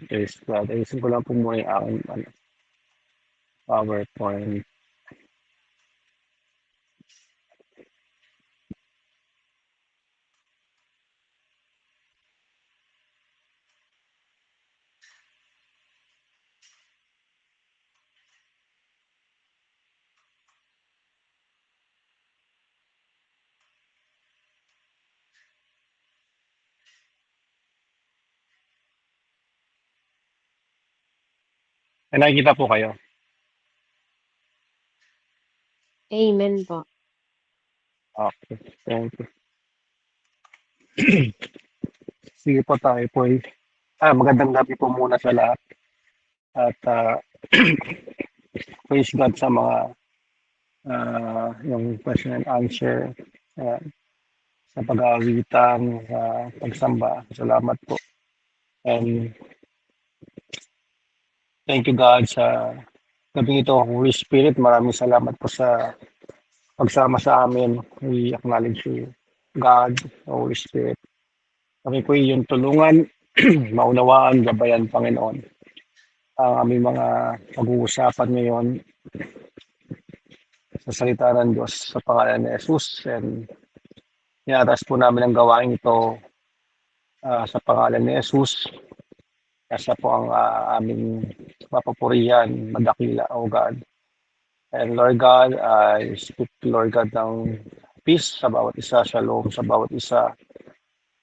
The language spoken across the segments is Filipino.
Is that ayusin ko lang po muna yung aking PowerPoint. Nakikita po kayo. Amen po. Okay, thank you. Sige po tayo po. Magandang gabi po muna sa lahat. At praise God sa mga yung question and answer, sa pag-aawitan, sa pagsamba. Salamat po. And thank you God sa gabi ito, Holy Spirit. Maraming salamat po sa pagsama sa amin. We acknowledge you, God, Holy Spirit. Kami po yung tulungan, maunawaan, gabayan, Panginoon. Ang aming mga pag-uusapan ngayon sa salita ng Diyos sa pangalan ni Jesus. And inatas po namin ang gawain ito sa pangalan ni Jesus. Kasi po ang aming mapapurihan, madakila, O God. And Lord God, I speak, Lord God, ng peace sa bawat isa, shalom sa bawat isa.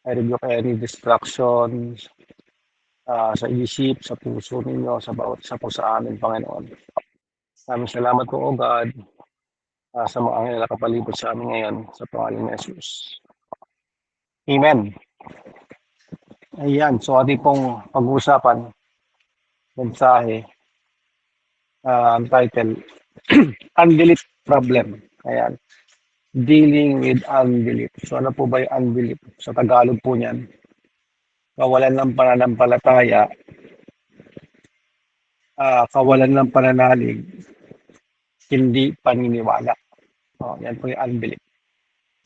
I rebuke any distractions sa isip, sa puso ninyo, sa bawat isa po sa amin, Panginoon. Maraming salamat po, O God, sa mga anghel na kapalibot sa amin ngayon, sa pangalan ni Jesus. Amen. Ayan, so ating pong pag-uusapan, mensahe, ang title, Unbelief Problem. Ayan, dealing with unbelief. So ano po ba yung unbelief? Sa Tagalog po niyan, kawalan ng pananampalataya, kawalan ng pananalig, hindi paniniwala. Yan po yung unbelief.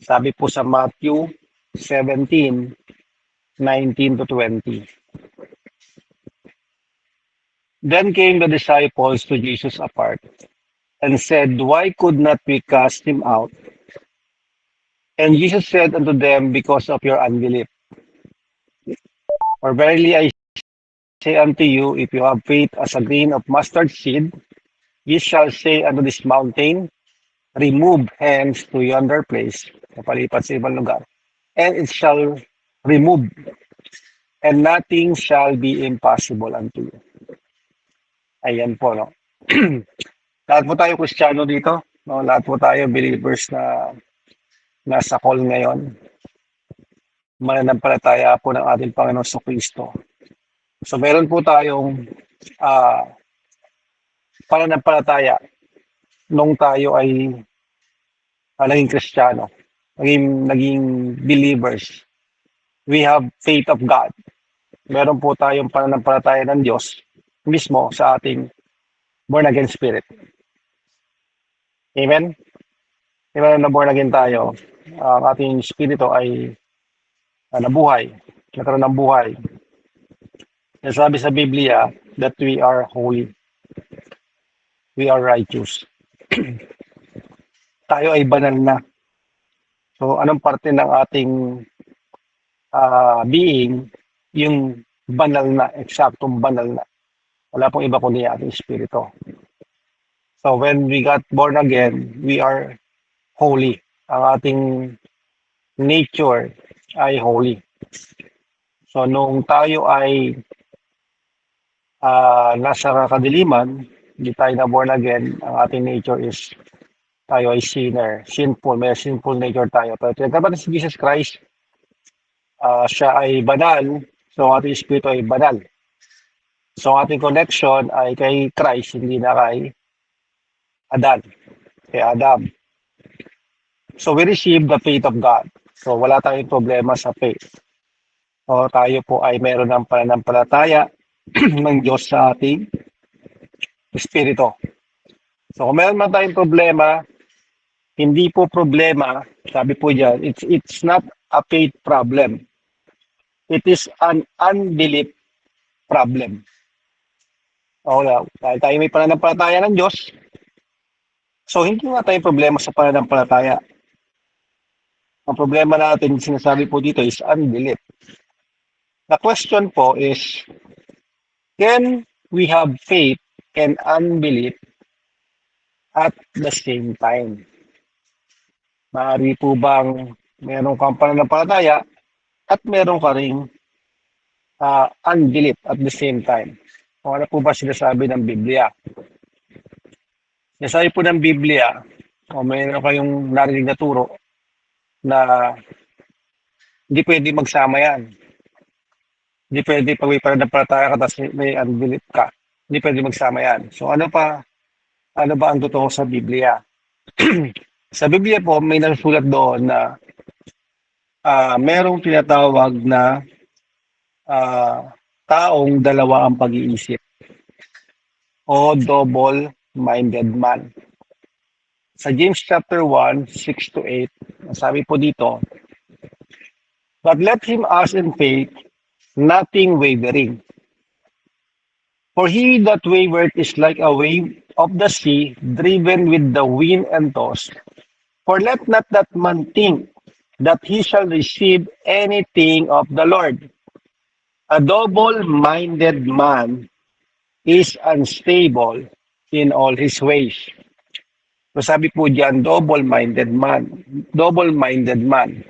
Sabi po sa Matthew 17:19 to 20. Then came the disciples to Jesus apart and said, Why could not we cast him out? And Jesus said unto them, Because of your unbelief. For verily I say unto you, if you have faith as a grain of mustard seed, ye shall say unto this mountain, Remove hence to yonder place, napalipat sa ibang lugar, and it shall remove, and nothing shall be impossible unto you. Ayan po, no? Lahat po tayo Kristiyano dito, no? Lahat po tayo believers na nasa call ngayon. Mananampalataya po ng ating Panginoon sa Kristo. So meron po tayong pananampalataya nung tayo ay naging Kristiyano, naging believers. We have faith of God. Meron po tayong pananampalataya ng Diyos mismo sa ating born again spirit. Amen? Amen na born again tayo. Ang ating spirito ay nabuhay, nagkaroon ng buhay. Sabi sa Biblia that we are holy. We are righteous. Tayo ay banal na. So anong parte ng ating being, yung banal na, eksaktong banal na. Wala pong iba kundi ating spirito. So when we got born again, we are holy. Ang ating nature ay holy. So nung tayo ay nasa kadiliman, hindi tayo na born again, ang ating nature is tayo ay sinner, sinful, may sinful nature tayo. Pero tinatapos si Jesus Christ, siya ay banal, so ang ating espiritu ay banal. So ang ating connection ay kay Christ, hindi na kay Adam. So we receive the faith of God. So wala tayong problema sa faith. So tayo po ay meron ng pananampalataya ng Diyos sa ating espiritu. So kung meron man tayong problema, hindi po problema, sabi po diyan, it's not a faith problem. It is an unbelief problem. O, dahil tayo may pananampalataya ng Diyos, so hindi nga tayo problema sa pananampalataya. Ang problema natin, sinasabi po dito, is unbelief. The question po is, can we have faith and unbelief at the same time? Maaari po bang meron kang pananampalataya at meron ka ring unbelief at the same time? O ano po ba sinasabi ng Biblia? Sinasabi po ng Biblia, o mayroon kayong narinig na turo, na hindi pwede magsama yan. Hindi pwede pag may pananampalataya ka tapos may unbelief ka. Hindi pwede magsama yan. So ano ba ang totoo sa Biblia? Sa Biblia po, may nasulat doon na merong tinatawag na taong dalawa ang pag-iisip o double-minded man. Sa James chapter 1, 6 to 8, sabi po dito, "But let him ask in faith, nothing wavering. For he that wavereth is like a wave of the sea, driven with the wind and tossed. For let not that man think that he shall receive anything of the Lord. A double-minded man is unstable in all his ways." So sabi po diyan, double-minded man. Double-minded man.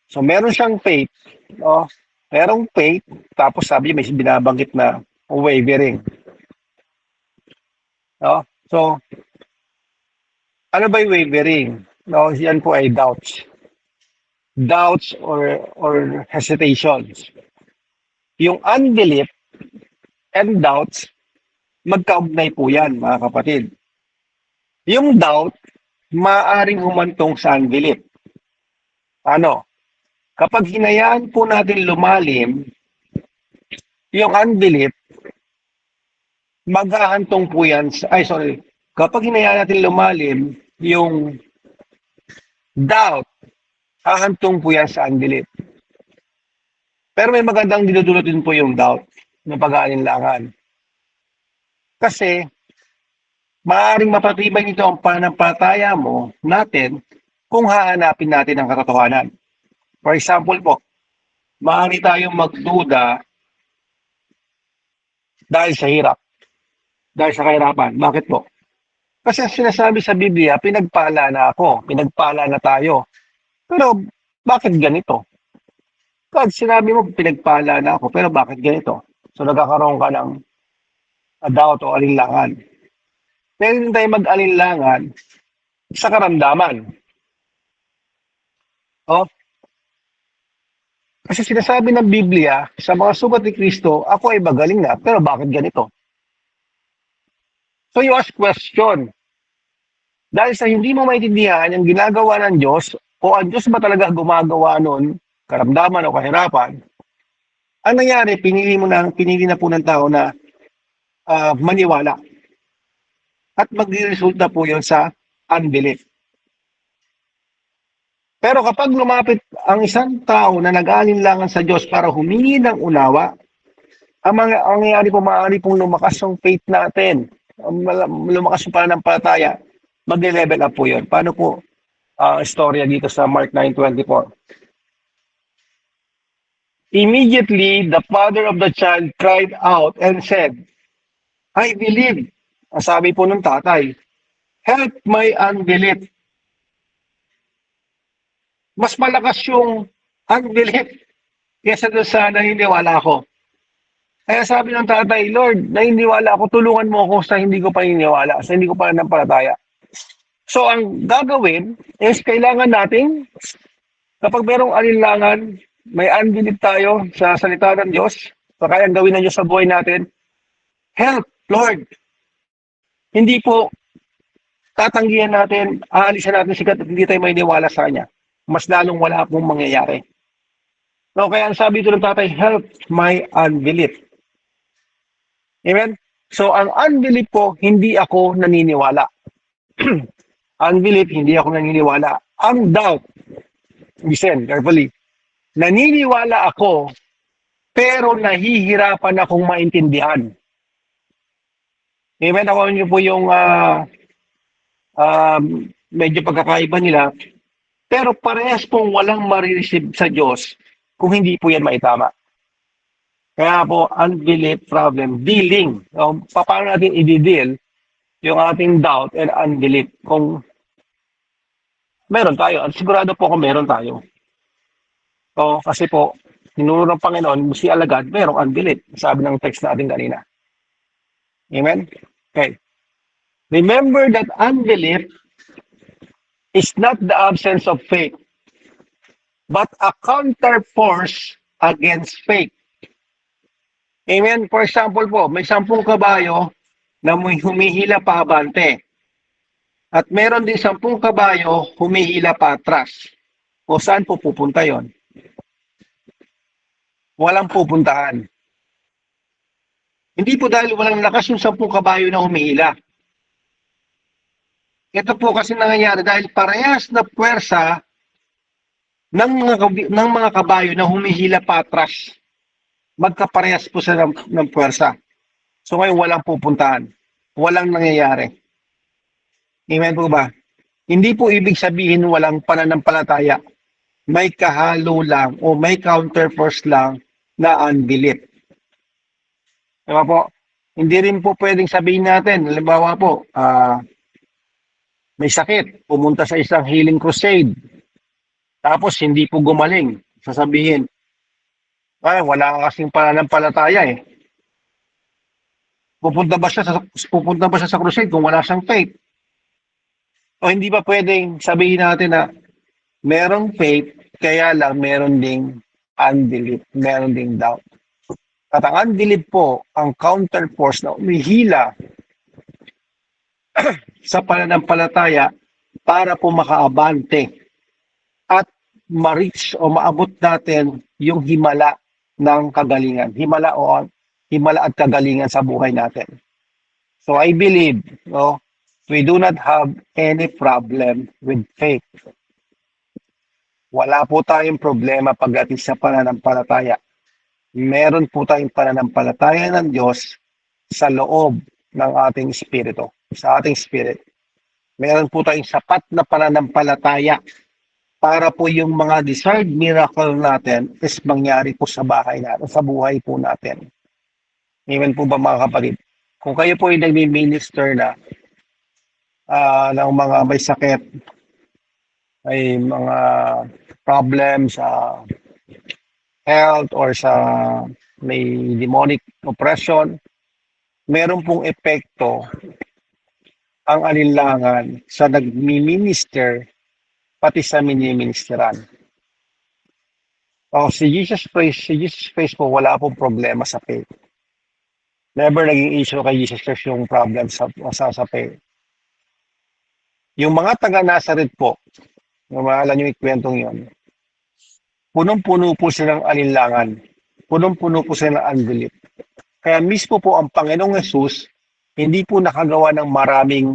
So meron siyang faith, no? Merong faith, tapos sabi may binabanggit na wavering. No? So, ano ba yung wavering? No, yan po ay doubts. Doubts or hesitations. Yung unbelief and doubts, magkaugnay po yan, mga kapatid. Yung doubt, maaaring humantong sa unbelief. Ano? Kapag hinayaan po natin lumalim, yung unbelief, maghahantong po yan kapag hinayaan natin lumalim, yung doubt, hahantong po yan sa unbelief. Pero may magandang dinudulot din po yung doubt ng pag-aalinlangan. Kasi, maaaring mapatibay nito ang pananampalataya mo natin kung hahanapin natin ang katotohanan. For example po, maaari tayong magduda dahil sa hirap, dahil sa kahirapan. Bakit po? Kasi sinasabi sa Biblia, pinagpala na ako, pinagpala na tayo. Pero bakit ganito? God, sinabi mo, pinagpala na ako, pero bakit ganito? So nagkakaroon ka ng doubt o alinlangan. Pwede din tayo mag-alinlangan sa karamdaman. O? Kasi sinasabi ng Biblia, sa mga sugat ni Kristo, ako ay magaling na, pero bakit ganito? So you ask question. Dahil sa hindi mo maintindihan ang ginagawa ng Diyos, o ang Diyos ba talaga gumagawa nun, karamdaman o kahirapan, ang nangyari, pinili na po ng tao na maniwala. At magre-resulta po yun sa unbelief. Pero kapag lumapit ang isang tao na nag-aalinlangan sa Diyos para humingi ng unawa, ang mangyayari po, maaari pong lumakas yung faith natin, lumakas yung pananampalataya, mag-level up po yun. Paano po istorya dito sa Mark 9:24? "Immediately, the father of the child cried out and said, I believe." Ang sabi po ng tatay, "Help my unbelief." Mas malakas yung unbelief kesa doon sa naniniwala ko. Kaya sabi ng tatay, "Lord, naniniwala ako, tulungan mo ako sa hindi ko paniniwala, sa hindi ko pananampalataya." So ang gagawin is kailangan natin, kapag merong alinlangan, may unbelief tayo sa salita ng Diyos, so kayang gawin ng Diyos sa buhay natin, "Help, Lord." Hindi po tatanggihan natin, aalisan natin sikat at hindi tayo maniniwala sa Kanya. Mas lalong wala pong mangyayari. No, kaya ang sabi ito ng tatay, "Help my unbelief." Amen? So, ang unbelief po, hindi ako naniniwala. Unbelief, hindi ako naniniwala. Ang doubt, listen carefully, naniniwala ako pero nahihirapan akong maintindihan. Amen? Ako niyo po yung medyo pagkakaiba nila, pero parehas pong walang marireceive sa Diyos kung hindi po yan maitama. Kaya po, unbelief problem, dealing. Paano natin i-deal yung ating doubt and unbelief kung meron tayo. At sigurado po kung meron tayo. Kasi po, tinuro ng Panginoon, si alagad, merong unbelief. Sabi ng text natin kanina. Amen? Okay. Remember that unbelief is not the absence of faith, but a counterforce against faith. Amen? For example po, may 10 kabayo na may humihila pa abante. At meron din 10 kabayo humihila pa atras. O saan po pupunta yon? Walang pupuntahan. Hindi po dahil walang lakas yung 10 kabayo na humihila. Ito po kasi nangyayari dahil parehas na puwersa ng mga kabayo na humihila pa atras. Magkaparehas po sila ng puwersa. So ngayon walang pupuntahan. Walang nangyayari. Amen po ba? Hindi po ibig sabihin walang pananampalataya. May kahalo lang o may counterforce lang na unbelief. Diba po? Hindi rin po pwedeng sabihin natin, halimbawa po, may sakit, pumunta sa isang healing crusade, tapos hindi po gumaling. Sasabihin, wala kasing pananampalataya eh. Pupunta ba siya sa crusade kung wala siyang faith? O hindi ba pwedeng sabihin natin na merong faith, kaya lang meron ding unbelief, meron ding doubt. At ang unbelief po, ang counterforce na umihila sa pananampalataya para po makaabante at ma-reach o maabot natin yung himala ng kagalingan. Himala at kagalingan sa buhay natin. So I believe, we do not have any problem with faith. Wala po tayong problema pagdating sa pananampalataya. Meron po tayong pananampalataya ng Diyos sa loob ng ating espiritu, sa ating spirit. Meron po tayong sapat na pananampalataya para po yung mga desired miracle natin is mangyari po sa bahay natin, sa buhay po natin. Amen po ba mga kapatid? Kung kayo po ay nagmi-minister na ng mga may sakit, ay mga problem sa health or sa may demonic oppression, meron pong epekto ang alinlangan sa nagmi-minister pati sa mini-ministeran. Si Jesus Christ po wala pong problema sa faith. Never naging issue kay Jesus Christ yung problem sa faith. Yung mga taga-Nazaret po, maalala nyo yung kwentong yun, punong-puno po silang alinlangan, punong-puno po silang unbelief. Kaya mismo po ang Panginoong Yesus, hindi po nakagawa ng maraming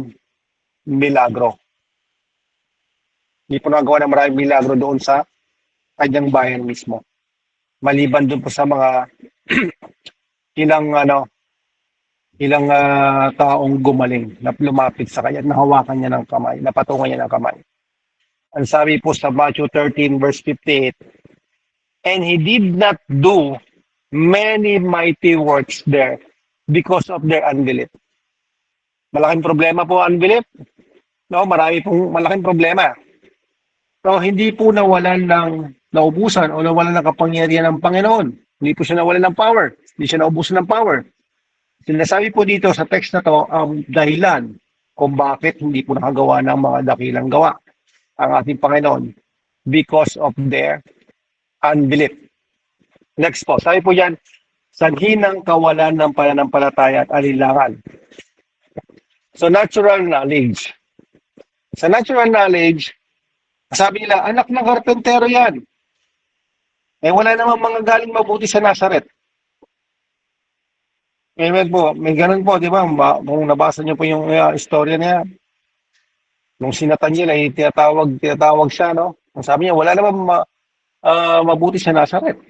milagro. Hindi po nakagawa ng maraming milagro doon sa kanyang bayan mismo. Maliban doon po sa mga ilang taong gumaling na lumapit sa kanya, nahawakan niya ng kamay, napatungan niya ng kamay. Ang sabi po sa Matthew 13 verse 58, and he did not do many mighty works there because of their unbelief. Malaking problema po ang unbelief. Marami pong malaking problema. So, hindi po nawalan ng naubusan o nawalan ng kapangyarihan ng Panginoon. Hindi po siya nawalan ng power. Hindi siya naubusan ng power. Sinasabi po dito sa text na to ang dahilan kung bakit hindi po nakagawa ng mga dakilang gawa ang ating Panginoon because of their unbelief. Next po, sabi po yan, sanhi ng kawalan ng pananampalataya at alinlangan. So natural knowledge. Sa natural knowledge, sabi nila, anak ng karpentero yan. Wala namang mga galing mabuti sa Nazaret. Amen po. May ganun po, di ba? Kung nabasa niyo po yung istorya niya, nung sinatan niya, tinatawag siya, no? Ang sabi niya, wala namang mabuti sa Nazaret.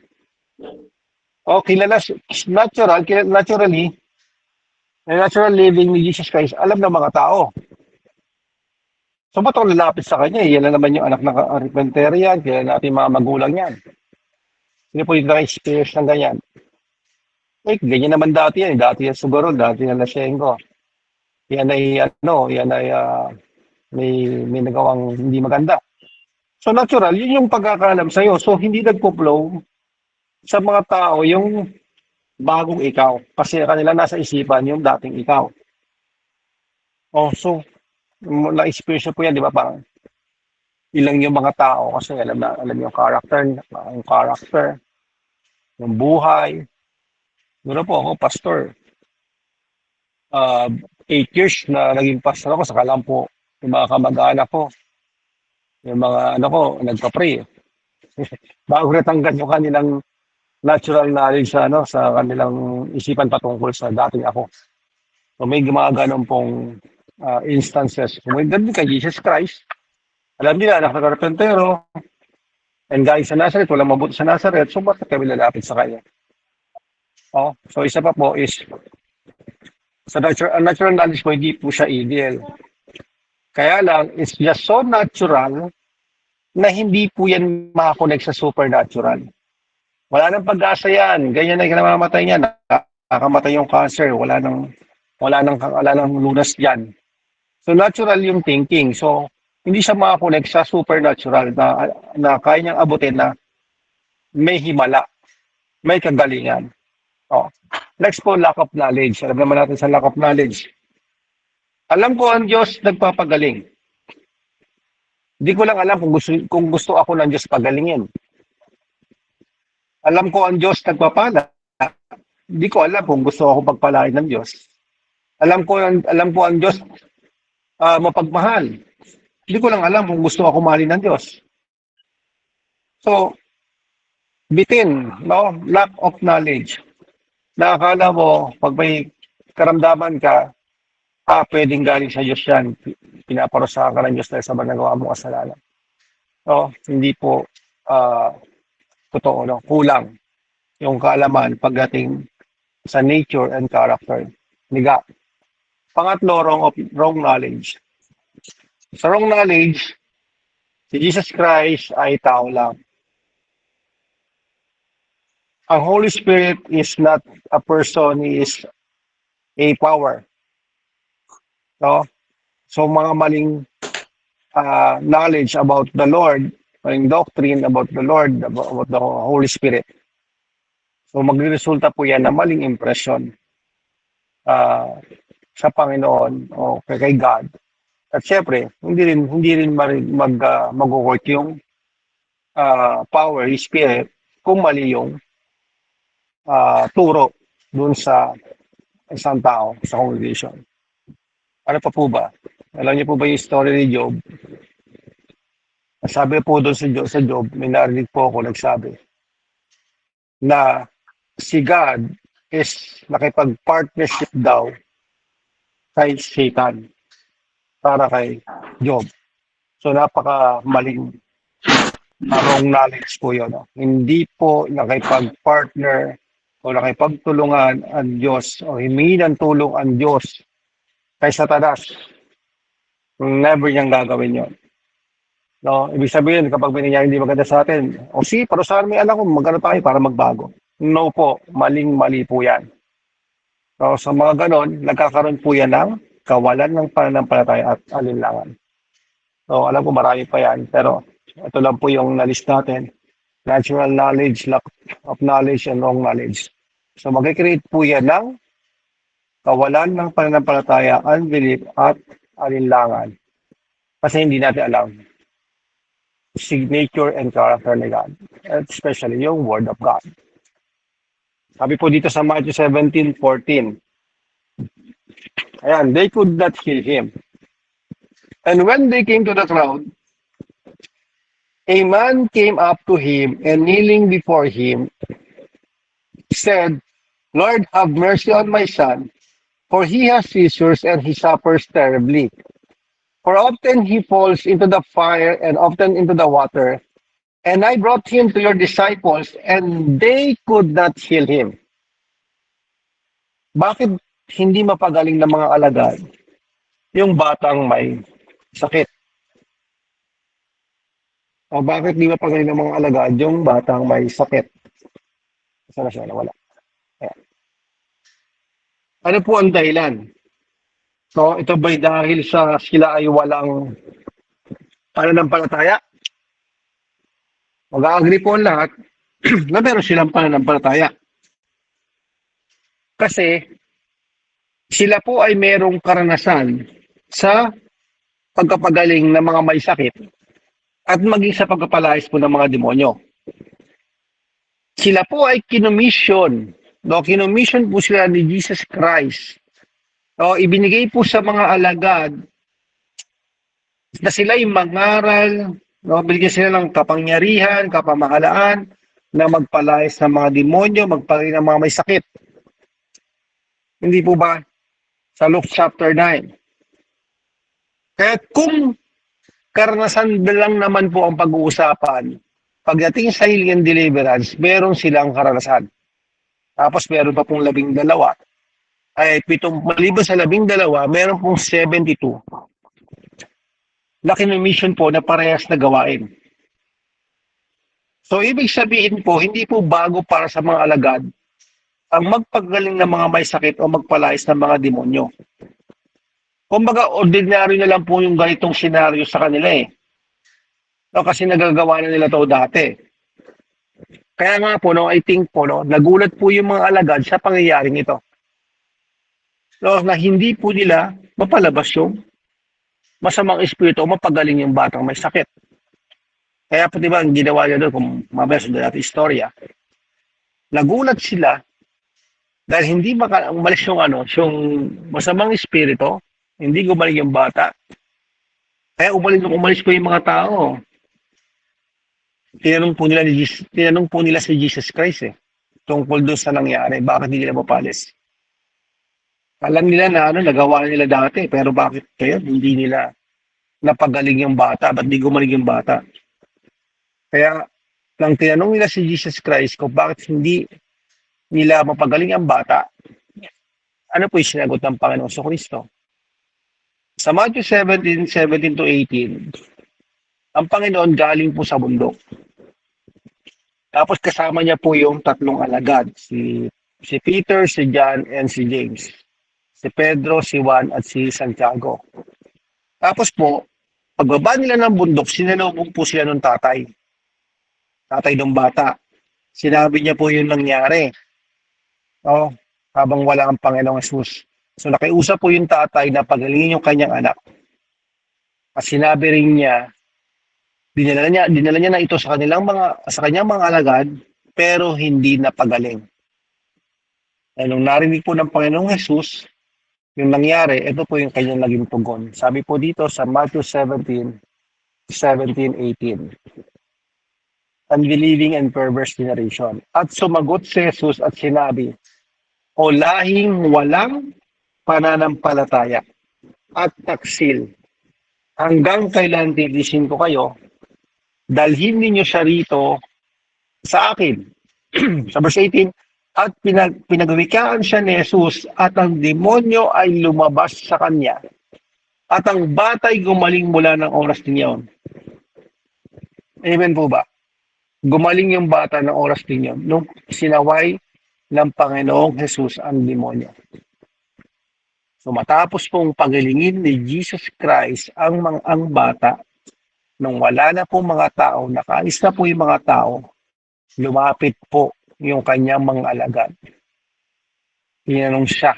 O kilala, naturally, natural living ni Jesus Christ, alam ng mga tao. So ba't ako lalapit sa kanya? Yan na naman yung anak ng aripentarian, kaya natin mga magulang yan. Hindi po yung na-experience ng ganyan. Eh, ganyan naman dati yan. Dati yan siguro, dati yan Lashenko. Yan ay, may nagawang hindi maganda. So natural, yun yung pagkakalam sa'yo. So hindi nagpo-flow sa mga tao yung bagong ikaw. Kasi kanila nasa isipan yung dating ikaw. Oh, so, na-experience po yan, di ba? Parang ilang yung mga tao kasi alam yung character, yung buhay. Doon po ako, pastor. 8 years na naging pastor ako, saka lang po yung mga kamag-anak ko, yung mga ko, nagpa-pray. Bago natanggal yung kanilang natural knowledge sa kanilang isipan patungkol sa dating ako. So may mga ganun pong instances. Kung ganun kay Jesus Christ, alam nila, anak ng karpentero, and galing sa Nazareth, walang mabuti sa Nazareth, so bakit kami lalapit sa kanya? Oh, so isa pa po is, sa natural knowledge po, hindi po siya ideal. Kaya lang, it's just so natural na hindi po yan makakonect sa supernatural. Wala nang pag-asa yan. Ganyan na namamatay niya. Nakakamatay yung cancer. Wala nang lunas diyan. So natural yung thinking. So hindi siya makakonect sa supernatural na kaya niyang abutin na may himala, may kagalingan. Oh. Next po, lack of knowledge. Alam naman natin sa lack of knowledge. Alam ko ang Diyos nagpapagaling. Hindi ko lang alam kung gusto ako ng Diyos pagalingin. Alam ko ang Diyos nagpapala. Hindi ko alam kung gusto ako pagpalain ng Diyos. Alam ko ang Diyos mapagmahal. Hindi ko lang alam kung gusto ako mahalin ng Diyos. So, bitin, lack of knowledge. Nakakala mo, pag may karamdaman ka, pwedeng galing sa Diyos yan. Pinaparusahan ka ng Diyos dahil sa nagawa mong kasalanan. So, hindi po totoo, kulang yung kaalaman pagdating sa nature and character ni God. Pangatlo, wrong knowledge. Sa wrong knowledge, si Jesus Christ ay tao lang. Ang Holy Spirit is not a person, he is a power. No? So mga maling knowledge about the Lord, maling doctrine about the Lord, about the Holy Spirit. So magre-resulta po yan na maling impression sa Panginoon o kay God. At syempre, hindi rin mag-work yung power, Spirit, kung mali yung turo dun sa isang tao, sa congregation. Ano pa po ba? Alam niyo po ba yung story ni Job? Sabi po doon sa Job, may narinig po ako nagsabi na si God is nakipag-partnership daw kay Satan para kay Job. So napaka-maling wrong knowledge po yun. Hindi po nakipag-partner o nakipagtulungan ang Diyos o himingi ng tulong ang Diyos kay Satanas. Never niyang gagawin yon. No, ibig sabihin kapag may nangyari hindi maganda sa atin, parusahan mo yung anak ko, magkano tayo para magbago. No po, mali po yan. So sa mga ganon, nagkakaroon po yan ng kawalan ng pananampalataya at alinlangan. So alam ko marami pa yan, pero ito lang po yung na-list natin. Natural knowledge, lack of knowledge, and wrong knowledge. So mag-create po yan ng kawalan ng pananampalataya, unbelief, at alinlangan. Kasi hindi natin alam signature and character ni God, especially yung Word of God. Sabi po dito sa Matthew 17:14, ayan, they could not heal him. And when they came to the crowd, a man came up to him and kneeling before him, said, Lord, have mercy on my son, for he has seizures and he suffers terribly. For often he falls into the fire and often into the water, And I brought him to your disciples and they could not heal him. Bakit hindi mapagaling ng mga alagad yung batang may sakit? O bakit di mapagaling ng mga alagad yung batang may sakit? Saan na siya? Nawala. Ayan. Ano po ang dahilan? So, ito ba'y dahil sa sila ay walang pananampalataya? Mag-agree po ang lahat na meron silang pananampalataya. Kasi sila po ay merong karanasan sa pagkapagaling ng mga may sakit at maging sa pagkapalayas po ng mga demonyo. Sila po ay kinomission. No, kinomission po sila ni Jesus Christ. No, ibinigay po sa mga alagad na sila ay mangaral, no, binigyan sila ng kapangyarihan, kapamahalaan na magpalayas ng mga demonyo, magpagaling ng mga may sakit. Hindi po ba? Sa Luke chapter 9. Kaya kung karanasan lang naman po ang pag-uusapan, pagdating sa healing and deliverance, meron silang karanasan. Tapos meron pa pong 12. Ay, maliban sa 12, meron pong 72 na kinomission po na parehas na gawain. So, ibig sabihin po, hindi po bago para sa mga alagad ang magpagaling ng mga may sakit o magpalayas ng mga demonyo. Kumbaga, ordinaryo na lang po yung ganitong senaryo sa kanila eh. No, kasi nagagawa na nila to dati. Kaya nga po, no, I think po, no, nagulat po yung mga alagad sa pangyayaring ito. No, na hindi po nila mapalabas yung masamang espiritu o mapagaling yung batang may sakit. Kaya po diba, ang ginawa niya doon, kung mamaya sundan natin istorya, nagulat sila dahil hindi umalis yung yung masamang espiritu, hindi gumaling yung bata. Kaya umalis po yung mga tao. Tinanong po nila si Jesus Christ tungkol doon sa nangyari, bakit hindi nila mapalis? Alam nila na nagawa nila dati, pero bakit kaya hindi nila napagaling yung bata? Ba't di gumaling yung bata? Kaya nang tinanong nila si Jesus Christ kung bakit hindi nila mapagaling ang bata, ano po yung sinagot ng Panginoon sa Kristo? Sa Matthew 17:17 to 18, ang Panginoon galing po sa bundok. Tapos kasama niya po yung 3 alagad, si Peter, si John, and si James. Si Pedro, si Juan, at si Santiago. Tapos po, pagbaba nila ng bundok, sinalubong po sila ng tatay. Tatay ng bata. Sinabi niya po yung nangyari. Habang wala ang Panginoong Jesus. So nakiusap po yung tatay na pagalingin yung kanyang anak. At sinabi rin niya, dinala niya na ito sa kanyang mga alagad, pero hindi napagaling. At nung narinig po ng Panginoong Jesus, yung nangyari, ito po yung kanyang naging tugon. Sabi po dito sa Matthew 17:18. Unbelieving and perverse generation. At sumagot si Jesus at sinabi, o lahing walang pananampalataya at taksil, hanggang kailan titisin ko kayo, dalhin ninyo siya rito sa akin. Sa verse 18, at pinagwikaan siya ni Jesus at ang demonyo ay lumabas sa kanya. At ang batay gumaling mula ng oras din yun. Amen po ba? Gumaling yung bata ng oras din yun nung sinaway ng Panginoong Jesus ang demonyo. So matapos pong pagalingin ni Jesus Christ ang bata, nung wala na po mga tao, nakaalis na po yung mga tao, lumapit po yung kanyang mga alagad. Tinanong siya,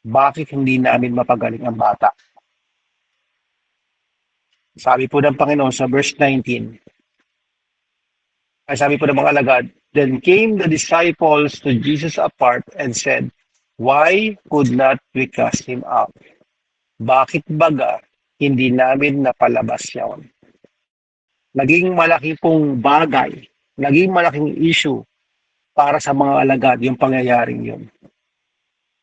bakit hindi namin mapagaling ang bata? Sabi po ng Panginoon sa verse 19, sabi po ng mga alagad, then came the disciples to Jesus apart and said, why could not we cast him out? Bakit baga hindi namin napalabas yaon? Naging malaki pong bagay, naging malaking issue para sa mga alagad yung pangyayaring yun.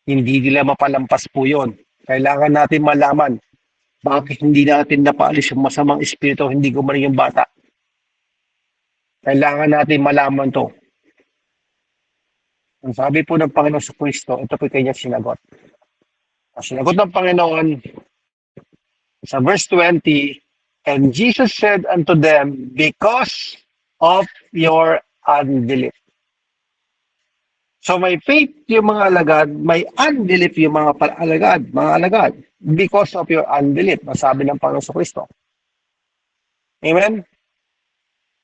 Hindi nila mapalampas po yun. Kailangan natin malaman bakit hindi natin napaalis yung masamang espiritu, hindi gumaling yung bata. Kailangan natin malaman to. Ang sabi po ng Panginoon sa Kristo, ito po kanya sinagot. Ang sinagot ng Panginoon sa verse 20, and Jesus said unto them, because of your unbelief. So may faith yung mga alagad, may unbelief yung mga alagad, because of your unbelief, masabi ng Panginoon sa Kristo. Amen?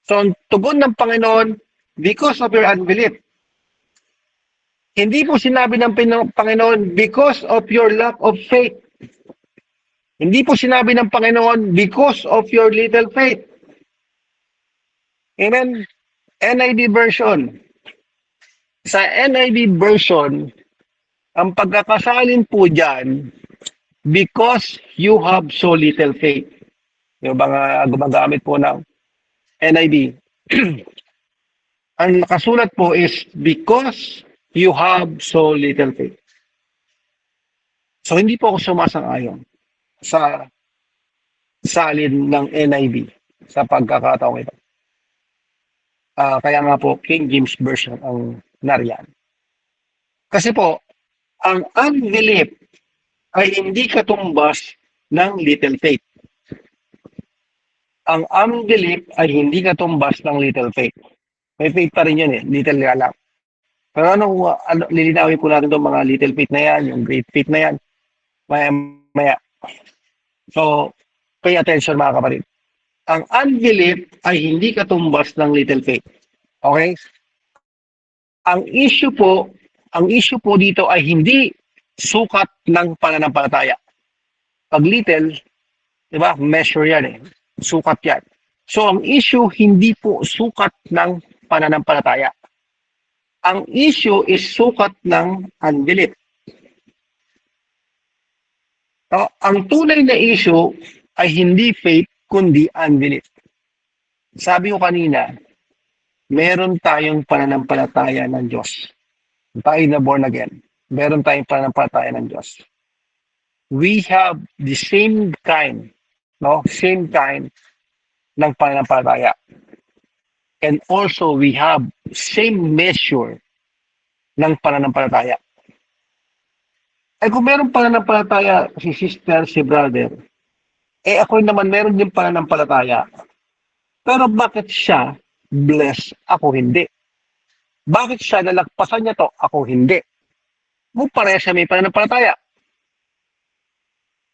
So ang tugon ng Panginoon, because of your unbelief. Hindi po sinabi ng Panginoon, because of your lack of faith. Hindi po sinabi ng Panginoon, because of your little faith. Amen? NIV version. Sa NIV version, ang pagkakasalin po dyan, because you have so little faith. Yung mga gumagamit po ng NIV. Ang nakasulat po is, because you have so little faith. So hindi po ako sumasang-ayon sa salin ng NIV sa pagkakataong ito. Kaya nga po, King James Version ang nariyan. Kasi po, ang unbelief ay hindi katumbas ng little faith. Ang unbelief ay hindi katumbas ng little faith. May faith pa rin yun little nga lang. Pero lilinawin po natin itong mga little faith na yan, yung great faith na yan, maya. So, pay attention mga kapatid. Ang unbelief ay hindi katumbas ng little faith. Okay? Ang issue po dito ay hindi sukat ng pananampalataya. Pag little, di ba, measure yan sukat yan. So, ang issue hindi po sukat ng pananampalataya. Ang issue is sukat ng unbelief. Ang tunay na issue ay hindi faith, kundi unbelief. Sabi ko kanina, meron tayong pananampalataya ng Diyos. Tayo na born again. Meron tayong pananampalataya ng Diyos. We have the same kind ng pananampalataya. And also, we have same measure ng pananampalataya. Ay kung meron pananampalataya si sister, si brother, ako naman meron din pananampalataya. Pero bakit siya blessed, ako hindi? Bakit siya nalagpasan niya to, ako hindi? Pareha siya may pananampalataya.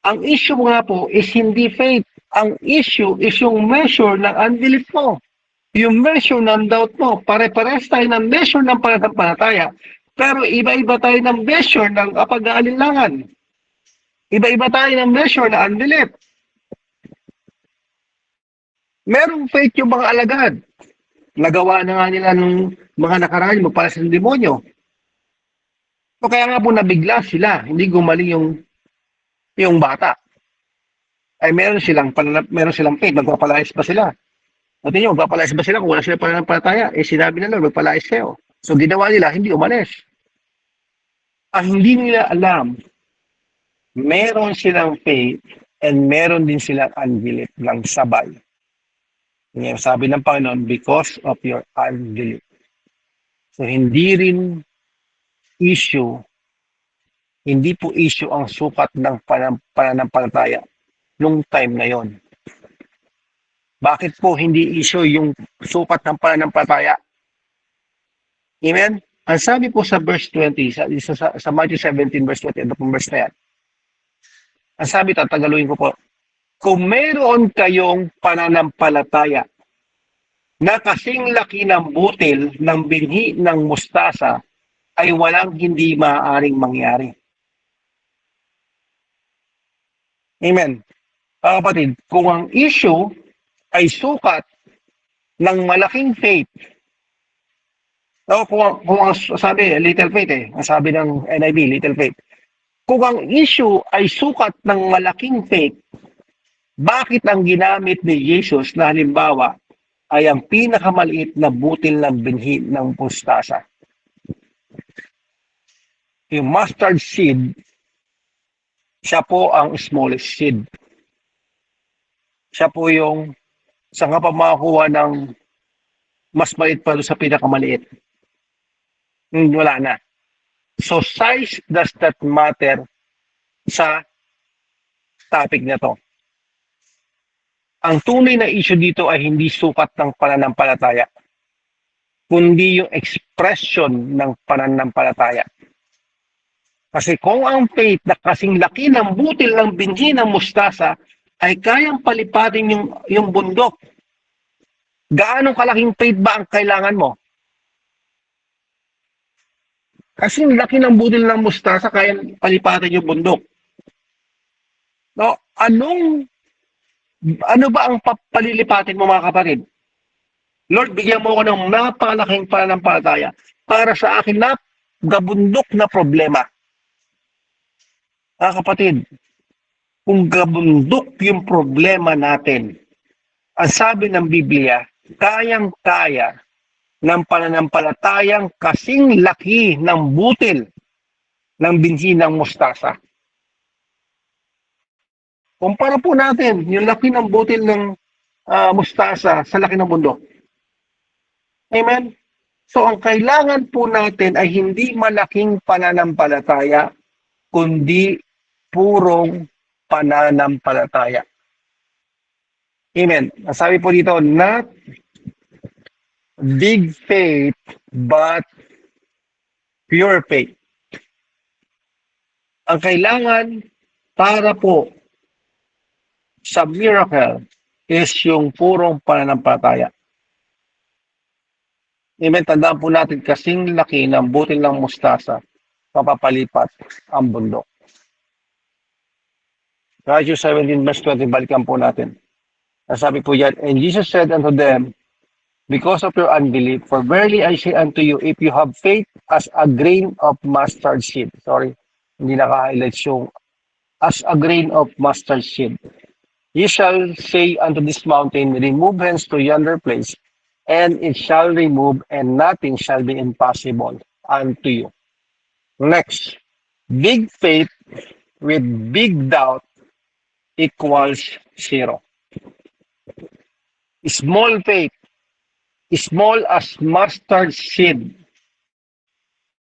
Ang issue nga po is hindi faith. Ang issue is yung measure ng unbelief mo. Yung measure ng doubt mo. Pare-pares tayo ng measure ng pananampalataya. Pero iba-iba tayo ng measure ng pag-aalinlangan. Iba-iba tayo ng measure na unbelief. Merong faith yung mga alagad. Nagawa na nga nila ng mga nakaraan magpalas ng demonyo. So kaya nga po nabigla sila. Hindi gumaling yung bata. Ay meron silang faith. Magpapalayas ba sila? At yun, magpapalayas ba sila kung wala sila pananampalataya? Sinabi na lang, magpalayas kayo. So ginawa nila, hindi umalis. Ang hindi nila alam, meron silang faith and meron din silang unbelief lang sabay. Ngayon, sabi ng Panginoon, because of your unbelief. So hindi po issue ang sukat ng pananampalataya nung time na yon. Bakit po hindi issue yung sukat ng pananampalataya? Amen? Ang sabi po sa verse 20, sa Matthew 17 verse 20, ito pong verse na yan. Ang sabi, tatagaluin ko po, kung meron kayong pananampalataya na kasing laki ng butil ng binhi ng mustasa, ay walang hindi maaaring mangyari. Amen. Kapatid, kung ang issue ay sukat ng malaking faith, kung ang sabi, little faith ang sabi ng NIV, little faith. Kung ang issue ay sukat ng malaking faith, bakit ang ginamit ni Jesus na halimbawa ay ang pinakamaliit na butil ng binhi ng mustasa? Yung mustard seed, siya po ang smallest seed. Siya po yung sa kapamakuha ng mas maliit pa doon sa pinakamaliit. Wala na. So size does not matter sa topic na to. Ang tunay na issue dito ay hindi sukat ng pananampalataya, kundi yung expression ng pananampalataya. Kasi kung ang faith na kasing laki ng butil ng binhi ng mustasa ay kayang palipatin yung bundok, gaano kalaking faith ba ang kailangan mo? Kasing laki ng butil ng mustasa kayang palipatin yung bundok. No, ano ba ang palilipatin mo mga kapatid? Lord, bigyan mo ako ng napakalaking pananampalataya para sa akin na gabundok na problema. Mga kapatid, kung gabundok yung problema natin, ang sabi ng Biblia, kayang-kaya ng pananampalatayang kasing laki ng butil ng binhi ng mustasa. Kumpara po natin yung laki ng butil ng mustasa sa laki ng bundok. Amen? So ang kailangan po natin ay hindi malaking pananampalataya, kundi purong pananampalataya. Amen. Sabi po dito, not big faith, but pure faith. Ang kailangan para po sa miracle is yung purong pananampalataya. Amen. Tandaan po natin, kasing laki ng butil ng mustasa, papapalipat ang bundok. Matthew 17, verse 20, balikan po natin. Sabi po yan, and Jesus said unto them, because of your unbelief, for verily I say unto you, if you have faith as a grain of mustard seed, sorry, hindi naka-highlights yung, as a grain of mustard seed, you shall say unto this mountain, remove hence to yonder place, and it shall remove, and nothing shall be impossible unto you. Next, big faith with big doubt equals 0. Small faith, small as mustard seed,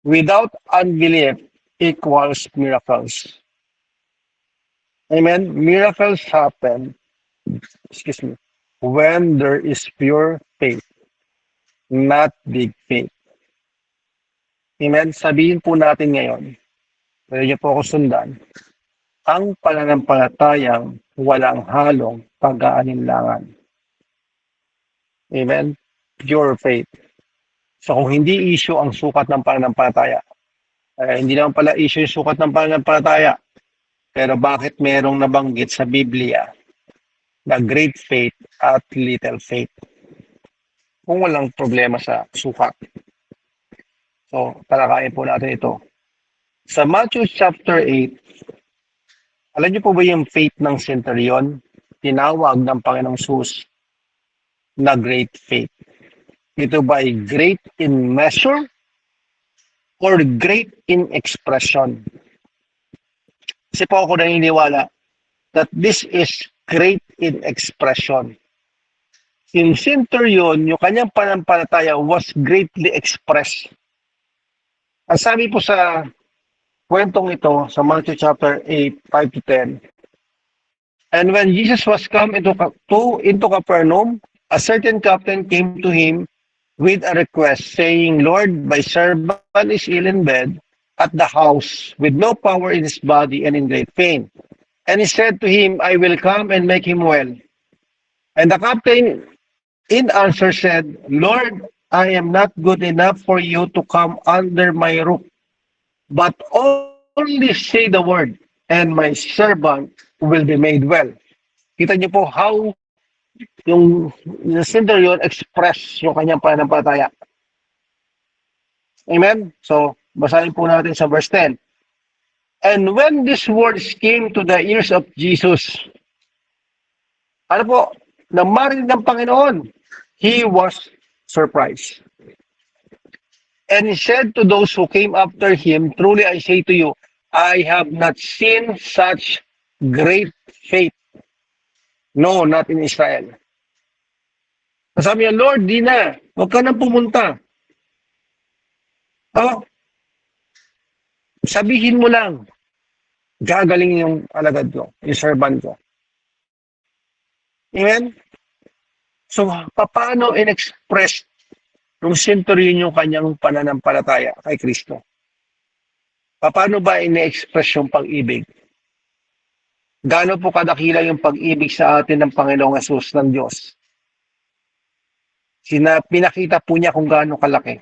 without unbelief equals miracles. Amen. Miracles happen, when there is pure faith, not big faith. Amen. Sabihin po natin ngayon, pwede niyo po ako sundan, ang pananampalatayang walang halong pag-aalinlangan. Amen? Pure faith. So kung hindi issue ang sukat ng pananampalataya, hindi naman pala issue yung sukat ng pananampalataya, pero bakit merong nabanggit sa Biblia na great faith at little faith? Kung walang problema sa sukat. So talakayin po natin ito. Sa Matthew chapter 8, alam niyo po ba yung faith ng centurion? Tinawag ng Panginoong Jesus na great faith. Ito ba ay great in measure or great in expression? Kasi po ako naniniwala that this is great in expression. Yung centurion, yung kanyang pananampalataya was greatly expressed. Ang sabi po sa kwentong ito sa Matthew chapter 8, 5 to 10. And when Jesus was come into Capernaum, a certain captain came to him with a request, saying, Lord, my servant is ill in bed at the house, with no power in his body and in great pain. And he said to him, I will come and make him well. And the captain in answer said, Lord, I am not good enough for you to come under my roof. But only say the word, and my servant will be made well. Kita niyo po how yung centurion express yung kanyang pananampalataya. Amen? So, basahin po natin sa verse 10. And when these words came to the ears of Jesus, ano po, na marinig ng Panginoon, he was surprised. And he said to those who came after him, truly I say to you, I have not seen such great faith. No, not in Israel. Sabi niya, Lord, di na. Huwag ka nang pumunta. Oh, sabihin mo lang, gagaling yung alagad ko, yung servant ko. Amen? So, paano in-express ng centurion yung kanyang pananampalataya kay Kristo? Paano ba in-express yung pag-ibig? Gaano po kadakila yung pag-ibig sa atin ng Panginoong Yesus ng Diyos? Pinakita po niya kung gaano kalaki,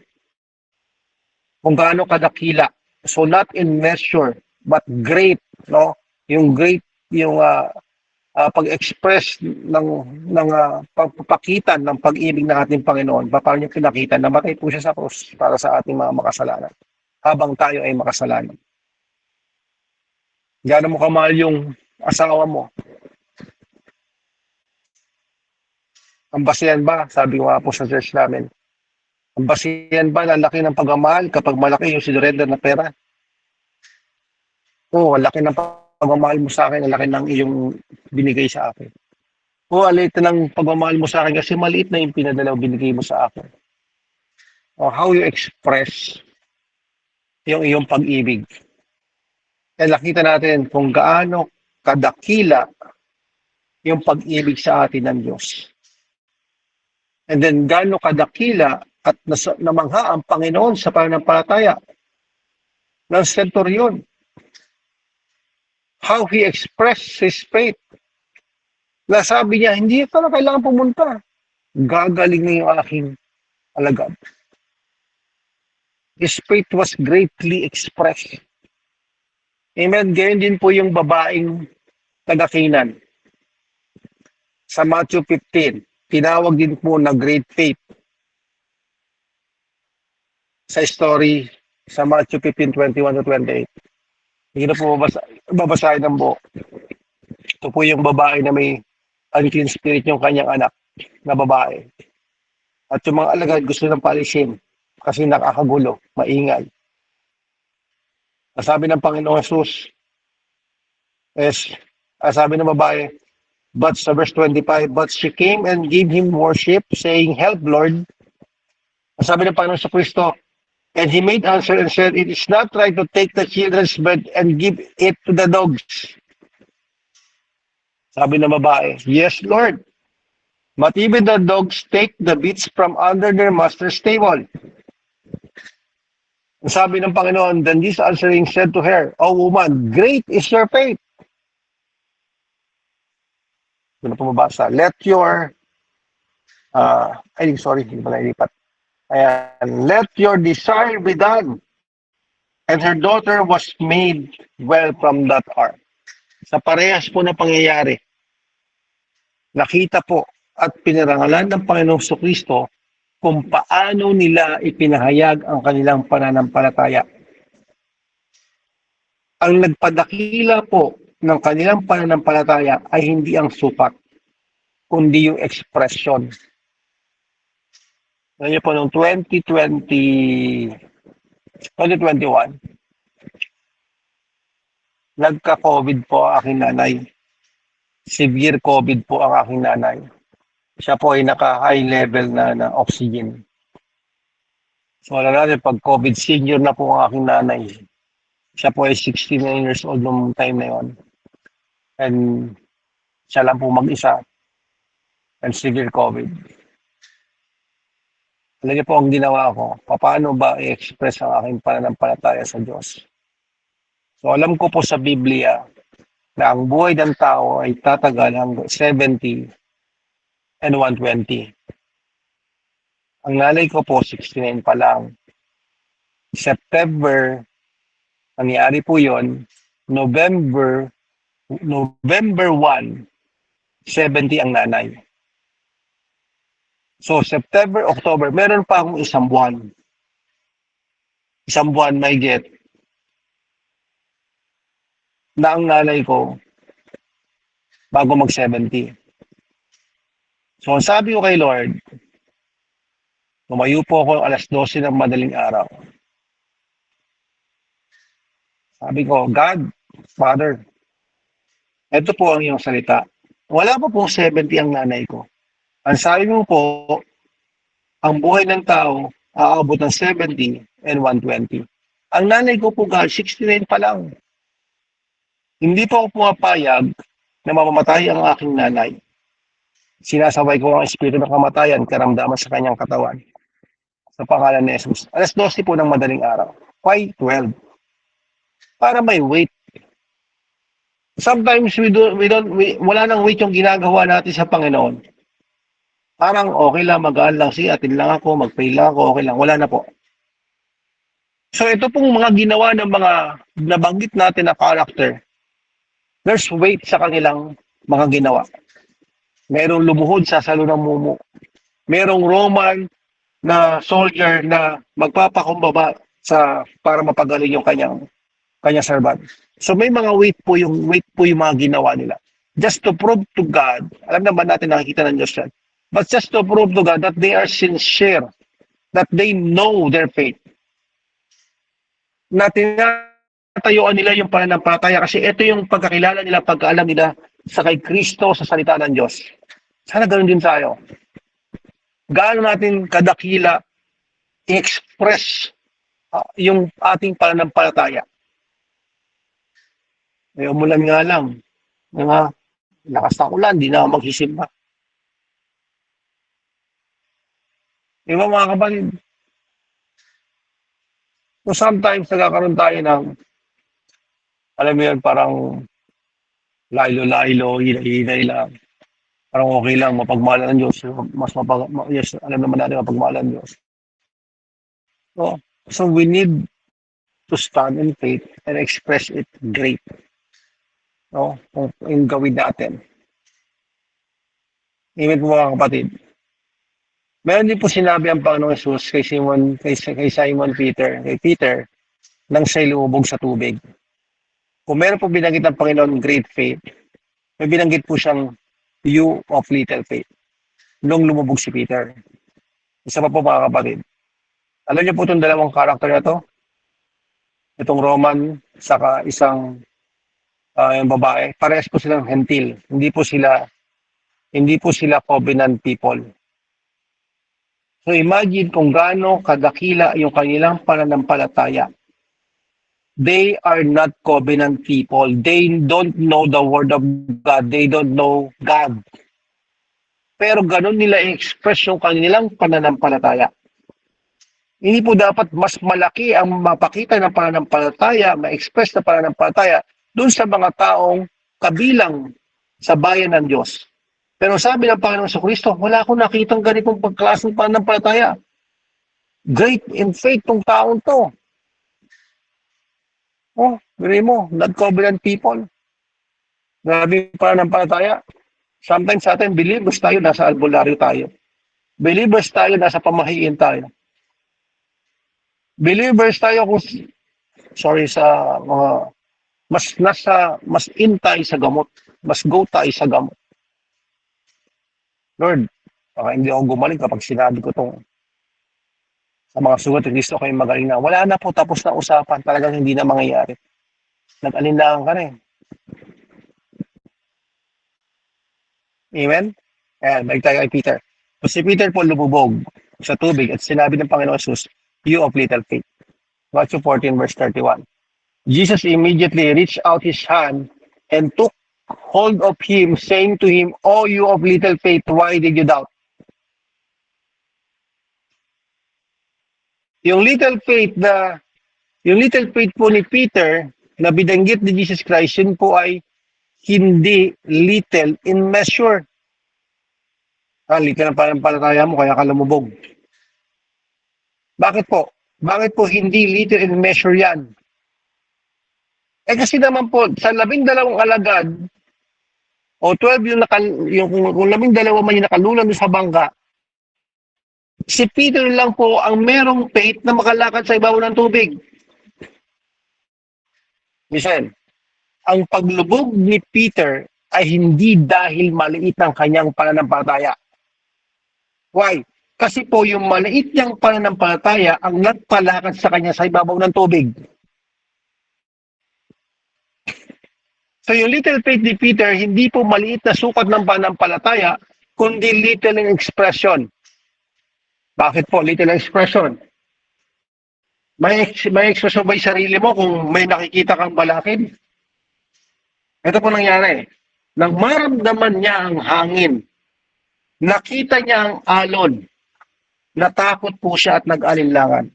kung gaano kadakila. So not in measure, but great, no? Yung great, yung pag-express ng pagpapakitan ng pag-ibig ng ating Panginoon. Paano niya pinakita? Namatay po siya sa krus para sa ating mga makasalanan habang tayo ay makasalanan. Gaano mo kamahal yung asawa mo? Ang basihan ba? Sabi ko nga po sa church namin. Ang basihan ba na laki ng pagmamahal kapag malaki yung sinurrender na pera? Oo, ang laki ng pagmamahal mo sa akin, ang laki ng iyong binigay sa akin. Oo, ang liit ng pagmamahal mo sa akin kasi maliit na yung pinadala o binigay mo sa akin. O how you express yung iyong pag-ibig. Kaya nakita natin kung gaano kadakila yung pag-ibig sa atin ng Diyos. And then gaano kadakila at namangha ang Panginoon sa pananampalataya ng centurion. How he expressed his faith. Nasabi niya, hindi ito na kailangan pumunta. Gagaling na yung aking alagad. His faith was greatly expressed. Amen. Ganyan din po yung babaeng taga-Canaan. Sa Matthew 15, tinawag din po na great faith. Sa story sa Matthew 15:21-28. Hindi na po babasahin ng buo. Ito po yung babae na may unclean spirit yung kanyang anak na babae. At yung mga alagad gusto ng palisin kasi nakakagulo, maingay. Sabi ng Panginoong Jesus, sabi ng babae, but sa verse 25, but she came and gave him worship, saying, help, Lord. Sabi ng Panginoon sa Kristo, and he made answer and said, it is not right to take the children's bread and give it to the dogs. Sabi ng babae, yes, Lord. But even the dogs take the bits from under their master's table. Sabi ng Panginoon, then this answering said to her, O woman, great is your faith. Ito na pumabasa. Let your, hindi pala ilipat. Ayan, let your desire be done. And her daughter was made well from that hour. Sa parehas po na pangyayari, nakita po at pinarangalan ng Panginoong Kristo kung paano nila ipinahayag ang kanilang pananampalataya. Ang nagpadakila po ng kanilang pananampalataya ay hindi ang sukat, kundi yung expression. Ngayon po, noong 2021, nagka-COVID po ang aking nanay. Severe COVID po ang aking nanay. Siya po ay naka-high level na oxygen. So wala natin, pag COVID senior na po ang aking nanay. Siya po ay 69 years old noong time na yon. And siya lang po mag-isa. And severe COVID. Alam niyo po ang ginawa ko, paano ba i-express ang aking pananampalataya sa Diyos? So alam ko po sa Biblia na ang buhay ng tao ay tatagal hanggang 70 and 120. Ang nanay ko po, 69 pa lang. September, nangyari po yon, November 1, 70 ang nanay. So, September, October, meron pa akong isang buwan. Isang buwan may get na ang nanay ko bago mag-70. So, sabi ko kay Lord, tumayo po ako alas 12 ng madaling araw. Sabi ko, God, Father, ito po ang iyong salita. Wala pa pong 70 ang nanay ko. Ang sabi mo po, ang buhay ng tao aabot ng 70 and 120. Ang nanay ko po, God, 69 pa lang. Hindi po ako pumapayag na mamamatay ang aking nanay. Sinasabay ko ang espiritu ng kamatayan, karamdaman sa kanyang katawan. Sa pangalan ni Jesus. Alas 12 po ng madaling araw. Why 12? Para may weight. Sometimes wala nang weight yung ginagawa natin sa Panginoon. Parang okay lang, magaan lang, atin lang ako, mag-pray lang ako, okay lang. Wala na po. So ito pong mga ginawa ng mga nabanggit natin na character, there's weight sa kanilang mga ginawa. Merong lumuhod sa salo ng mumu. Merong Roman na soldier na magpapakumbaba para mapagaling yung kanyang servant. So may mga weight po yung mga ginawa nila. Just to prove to God, alam naman natin nakikita ng Diyos yan, but just to prove to God that they are sincere, that they know their faith. Na tinatayuan nila yung pananampalataya kasi ito yung pagkakilala nila, pagkaalam nila sa kay Kristo, sa salita ng Diyos. Sana ganoon din tayo. Gaano natin kadakila i-express yung ating pananampalataya. May umulan nga lang. Nga, lakas ng ulan, di na ako maghisimba. Diba mga kapatid? So sometimes nagkakaroon tayo ng, alam mo yun, parang laylo-laylo, hinay-hinay lang. Parang okay lang, mapagmahalan ng Diyos. Yes, alam naman natin mapagmahalan ng Diyos. So we need to stand in faith and express it great. No? Kung yung gawin natin. Amen po mga kapatid. Meron din po sinabi ang Panginoong Jesus kay Simon Peter, nang siya'y lumubog sa tubig. Kung meron po binanggit ng Panginoon great faith, may binanggit po siyang you of little faith. Nung lumubog si Peter. Isa pa po mga kapatid. Alam niyo po itong dalawang karakter na to? Itong Roman, saka isang yung babae. Parehas po silang hentil. Hindi po sila covenant people. So imagine kung gaano kadakila yung kanilang pananampalataya. They are not covenant people. They don't know the word of God. They don't know God. Pero ganun nila i-express yung kanilang pananampalataya. Hindi po dapat mas malaki ang mapakita ng pananampalataya, ma-express na pananampalataya doon sa mga taong kabilang sa bayan ng Diyos. Pero sabi ng Panginoon sa Kristo, wala akong nakitang ganitong pagklaseng pananampalataya. Great in faith tong taong to. Oh, gano'n mo, not-covenant people. Grabe pananampalataya. Sometimes sa atin, believers tayo, nasa albularyo tayo. Believers tayo, nasa pamahiin tayo. Believers tayo kung, sa mga, mas in tayo sa gamot. Mas go tayo sa gamot. Lord, baka hindi ako gumaling kapag sinabi ko itong sa mga sugat ni Kristo kayo magaling na. Wala na po, tapos na usapan. Talagang hindi na mangyayari. Nag-alinlangan ka rin. Amen? Ayan, balik tayo kay Peter. So si Peter po lumubog sa tubig at sinabi ng Panginoon Jesus, you of little faith. Matthew 14 verse 31. Jesus immediately reached out his hand and took hold of him, saying to him, "Oh, you of little faith, why did you doubt?" Yung little faith po ni Peter na binanggit ni Jesus Christ, yun po ay hindi little in measure. Little ang pananampalataya mo, kaya ka lumubog. Bakit po? Bakit po hindi little in measure yan? Kasi naman po, sa 12 alagad, o 12 kung 12 man yung nakalulan sa bangka, si Peter lang po ang merong faith na makalakad sa ibabaw ng tubig. Listen, ang paglubog ni Peter ay hindi dahil maliit ang kanyang pananampalataya. Why? Kasi po yung maliit niyang pananampalataya ang nagpalakad sa kanya sa ibabaw ng tubig. So yung little faith ni Peter, hindi po maliit na sukat ng pananampalataya, kundi little expression. Bakit po little expression? May expression ba yung sarili mo kung may nakikita kang balakid? Ito po nangyari. Nang maramdaman niya ang hangin, nakita niya ang alon, natakot po siya at nag-alinlangan.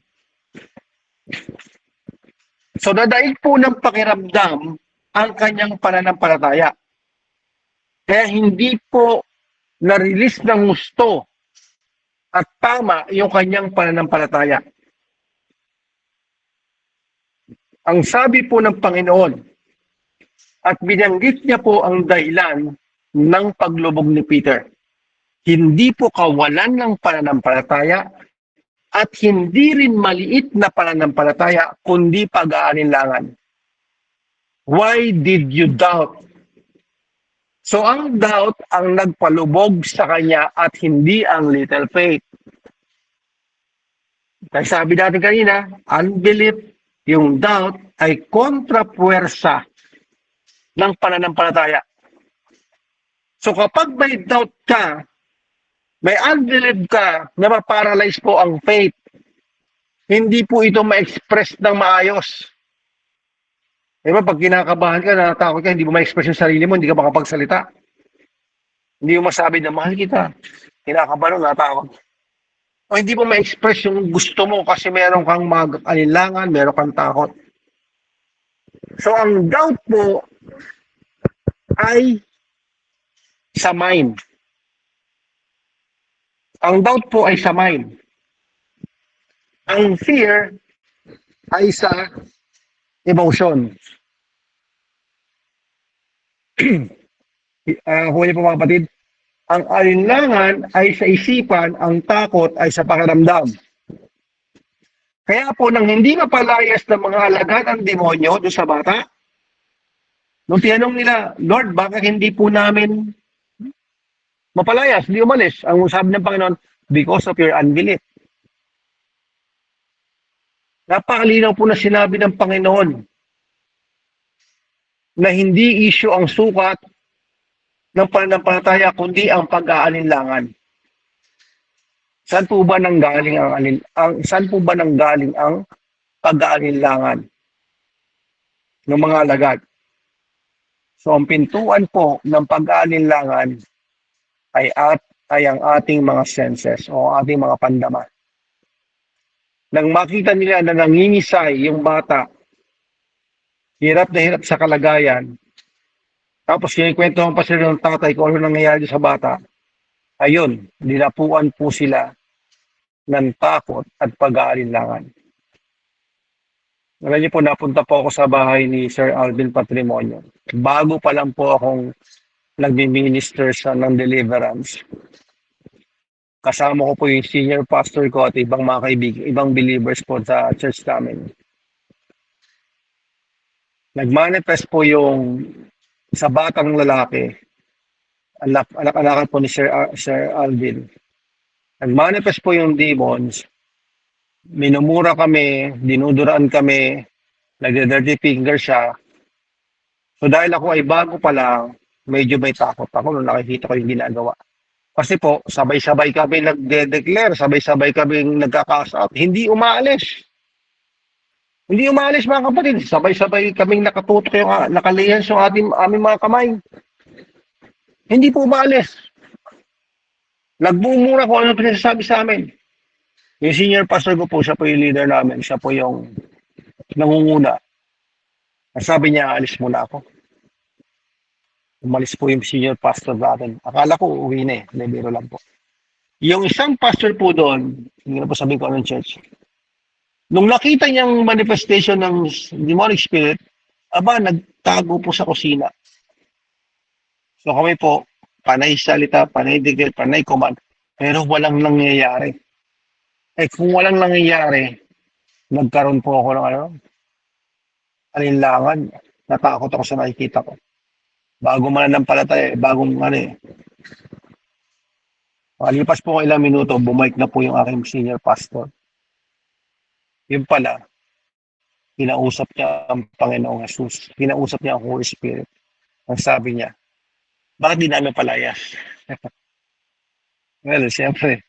So dadaig po ng pakiramdam ang kanyang pananampalataya. Kaya hindi po na-release ng gusto at tama yung kanyang pananampalataya. Ang sabi po ng Panginoon, at binanggit niya po ang dahilan ng paglubog ni Peter. Hindi po kawalan ng pananampalataya at hindi rin maliit na pananampalataya, kundi pag-aalinlangan. Why did you doubt? So ang doubt ang nagpalubog sa kanya at hindi ang little faith. Kaya sabi natin kanina, unbelief, yung doubt ay kontrapuwersa ng pananampalataya. So kapag may doubt ka, may unbelief ka, napaparalyze po ang faith. Hindi po ito ma-express ng maayos. Diba, pag kinakabahan ka, natatakot ka, hindi mo ma-express yung sarili mo, hindi ka makapagsalita. Hindi mo masabi na mahal kita. Kinakabahan, natatakot. O hindi mo ma-express yung gusto mo kasi meron kang mag-alinlangan, meron kang takot. So ang doubt po ay sa mind. Ang doubt po ay sa mind. Ang fear ay sa emotion. Huli po mga kapatid, ang alinlangan ay sa isipan, ang takot ay sa pakiramdam. Kaya po nang hindi mapalayas ng mga alagad ang demonyo doon sa bata, nung tinanong nila, Lord, bakit hindi po namin mapalayas, hindi umalis? Ang sabi ng Panginoon, because of your unbelief. Napakalinaw po na sinabi ng Panginoon na hindi issue ang sukat ng pananampalataya, kundi ang pag-aalinlangan. Saan po ba nanggaling ang pag-aalinlangan ng mga alagad? So ang pintuan po ng pag-aalinlangan ay ang ating mga senses o ating mga pandama. Nang makita nila na nangingisay yung bata, hirap na hirap sa kalagayan, tapos kinikwentuhan pa sila ng tatay kung ano nangyayari sa bata, ayun, nilapuan po sila ng takot at pag-aalinlangan. Alam niyo po, napunta po ako sa bahay ni Sir Alvin Patrimonio. Bago pa lang po akong nagmi-minister ng deliverance. Kasama ko po yung senior pastor ko at ibang mga kaibigan, ibang believers po sa church namin. Nagmanifest po yung sa batang lalaki, anak-anakan po ni Sir Alvin. Nagmanifest po yung demons, minumura kami, dinuduraan kami, nagde-dirty finger siya. So dahil ako ay bago pa lang, medyo may takot ako nung nakikita ko yung ginagawa. Kasi po, sabay-sabay kami nagde-declare, sabay-sabay kami nagka-cast out. Hindi umaalis. Hindi umaalis mga kapatid. Sabay-sabay kaming nakatutok yung nakalihan yung aming mga kamay. Hindi po umaalis. Nagbumura ko ano pinasasabi sa amin. Yung senior pastor ko po, siya po yung leader namin. Siya po yung nangunguna. Sabi niya, alis muna ako. Umalis po yung senior pastor natin. Akala ko uuwi na eh. Biro lang po. Yung isang pastor po doon, hindi na po sabihin ko anong church. Nung nakita niyang manifestation ng demonic spirit, nagtago po sa kusina. So kami po, panay salita, panay declare, panay command, pero walang nangyayari. Kung walang nangyayari, nagkaroon po ako ng alinlangan. Natakot ako sa nakikita ko. Bago mananampalataya, bagong Makalipas po ng ilang minuto, bumalik na po yung aking senior pastor. Yun pala, kinausap niya ang Panginoong Jesus. Kinausap niya ang Holy Spirit. Ang sabi niya, bakit di namin palayas? Well, siyempre,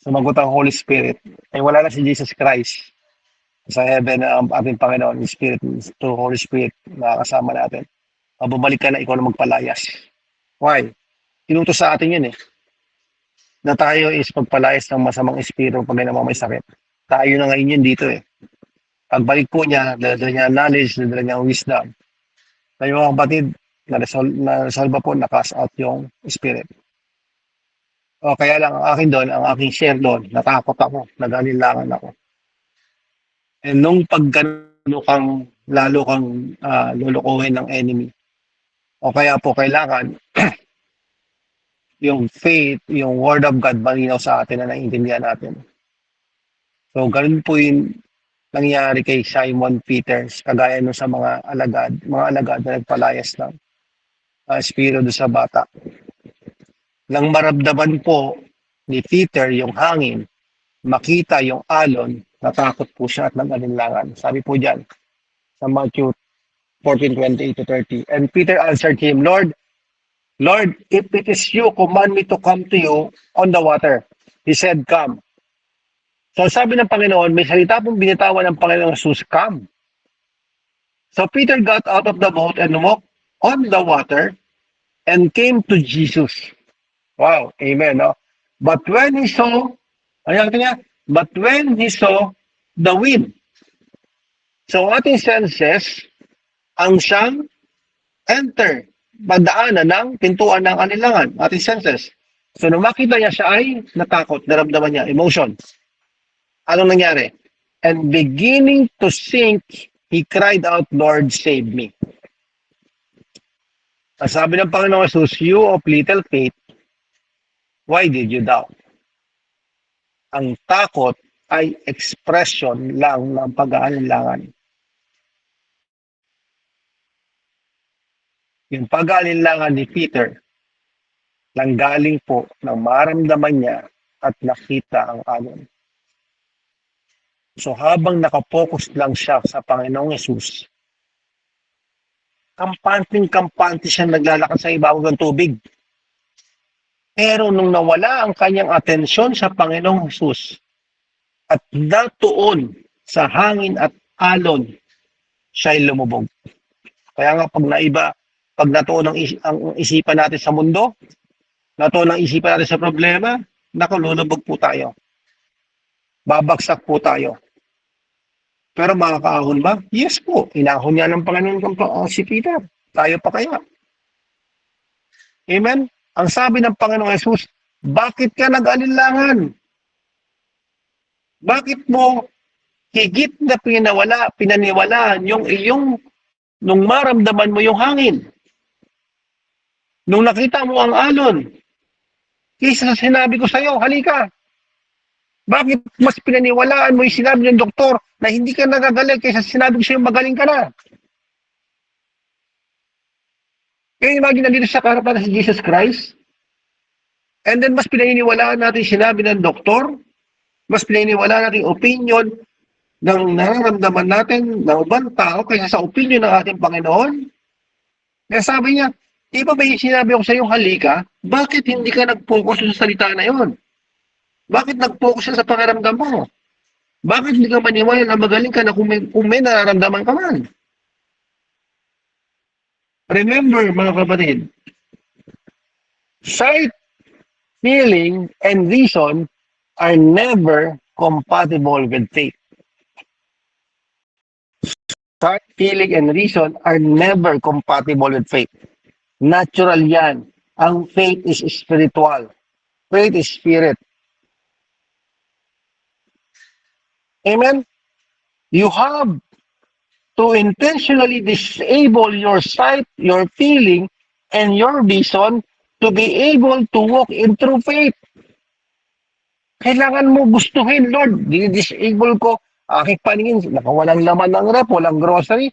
sumagot ang Holy Spirit. Eh, wala na si Jesus Christ sa heaven na ang ating Panginoon, yung Spirit, to Holy Spirit na kasama natin. Babalik ka na, ikaw na magpalayas. Why? Tinutos sa atin yun eh, na tayo is pagpalayas ng masamang espiritu pag may sakit. Tayo na ngayon yun dito eh. Pagbalik po niya, dala niya knowledge, dala niya wisdom. Tayo mga kapatid, na-resolve po, na-cast out yung spirit. O kaya lang, ang akin doon, ang aking share doon, natakot ako, nag-alilangan ako. And nung pagkano kang, lalo kang lulukuhin ng enemy, o kaya po kailangan, yung faith, yung word of God, malinaw sa atin na naiintindihan natin. So, ganun po yung nangyari kay Simon Peters, kagaya no sa mga alagad na nagpalayas ng espiritu sa bata. Nang maramdaman po ni Peter yung hangin, makita yung alon, natakot po siya at nag-alinlangan. Sabi po diyan sa Matthew 14:28-30. And Peter answered him, Lord, if it is you, command me to come to you on the water. He said, come. So sabi ng Panginoon, may salita pong binitawan ng Panginoon Jesus, come. So Peter got out of the boat and walked on the water and came to Jesus. Wow, amen. No? But when he saw, but when he saw the wind, so ating senses, ang siyang enter, padaanan ng pintuan ng kanilangan, ating senses. So nung makita niya siya ay natakot, naramdaman niya, emotion. Anong nangyari? And beginning to sink, he cried out, Lord, save me. Ang sabi ng Panginoon Jesus, you of little faith, why did you doubt? Ang takot ay expression lang ng pag-aalinlangan. Yung pag-aalinlangan ni Peter, nanggaling po ng maramdaman niya at nakita ang alon. So habang nakapokus lang siya sa Panginoong Yesus, kampante siya naglalakad sa ibabaw ng tubig. Pero nung nawala ang kanyang atensyon sa Panginoong Yesus at natuon sa hangin at alon, siya'y lumubog. Kaya nga pag natuon ang isipan natin sa mundo, natuon ang isipan natin sa problema, lulubog po tayo. Babagsak po tayo. Pero makakaahon ba? Yes po. Inahon niya ng Panginoon si Peter. Tayo pa kaya? Amen? Ang sabi ng Panginoong Jesus, bakit ka nag-alinlangan? Bakit mo higit na pinaniwalaan yung iyong, nung maramdaman mo yung hangin? Nung nakita mo ang alon, kaysa sinabi ko sa iyo, halika. Bakit mas pinaniwalaan mo yung sinabi ng doktor na hindi ka nagagaling kaysa sinabi ko sa iyo magaling ka na? Kaya imagine na dito sa karapan si Jesus Christ, and then mas pinaniniwalaan natin sinabi ng doktor, mas pinaniniwalaan natin opinion ng nararamdaman natin ng ibang tao kaysa sa opinion ng ating Panginoon. Kaya sabi niya, di ba may sinabi ko sa iyo halika, bakit hindi ka nag-focus sa salita na yon? Bakit nag-focus sa pangaramdam mo? Bakit hindi ka maniwala na magaling ka na kung may nararamdaman ka man? Remember, mga kapatid, sight, feeling, and reason are never compatible with faith. Sight, feeling, and reason are never compatible with faith. Natural yan. Ang faith is spiritual. Faith is spirit. Amen? You have to intentionally disable your sight, your feeling, and your vision to be able to walk in true faith. Kailangan mo gustuhin, Lord. Di-disable ko aking paningin. Nakawalang laman ng rep, walang grocery.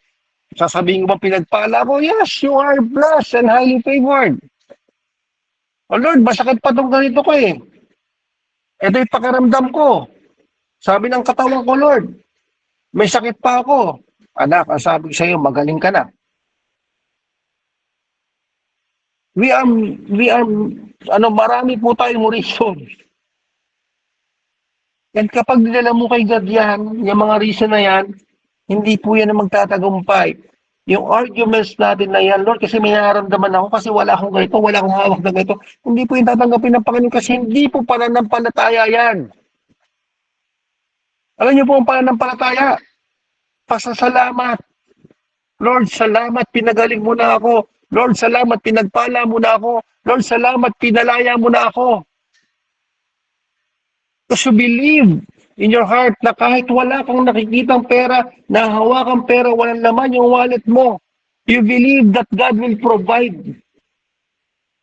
Sasabihin ko ba pinagpala ko? Yes, you are blessed and highly favored. Oh Lord, masakit pa itong ganito ko eh. Ito'y pakiramdam ko. Sabi ng katawan ko, Lord, may sakit pa ako. Anak, ang sabi ko sa iyo, magaling ka na. We are marami po tayong reason. And kapag dinala mo kay God yan, yung mga reason na yan, hindi po yan ang magtatagumpay. Yung arguments natin na yan, Lord, kasi may nararamdaman ako, kasi wala akong ganito, wala akong hawak na ganito, hindi po yung tatanggapin ng Panginoon kasi hindi po pananampalataya yan. Alam niyo po ang pananampalataya? Pasasalamat. Lord, salamat, pinagaling mo na ako. Lord, salamat, pinagpala mo na ako. Lord, salamat, pinalaya mo na ako. Because you believe in your heart na kahit wala kang nakikitang pera, nahahawakang pera, walang laman yung wallet mo, you believe that God will provide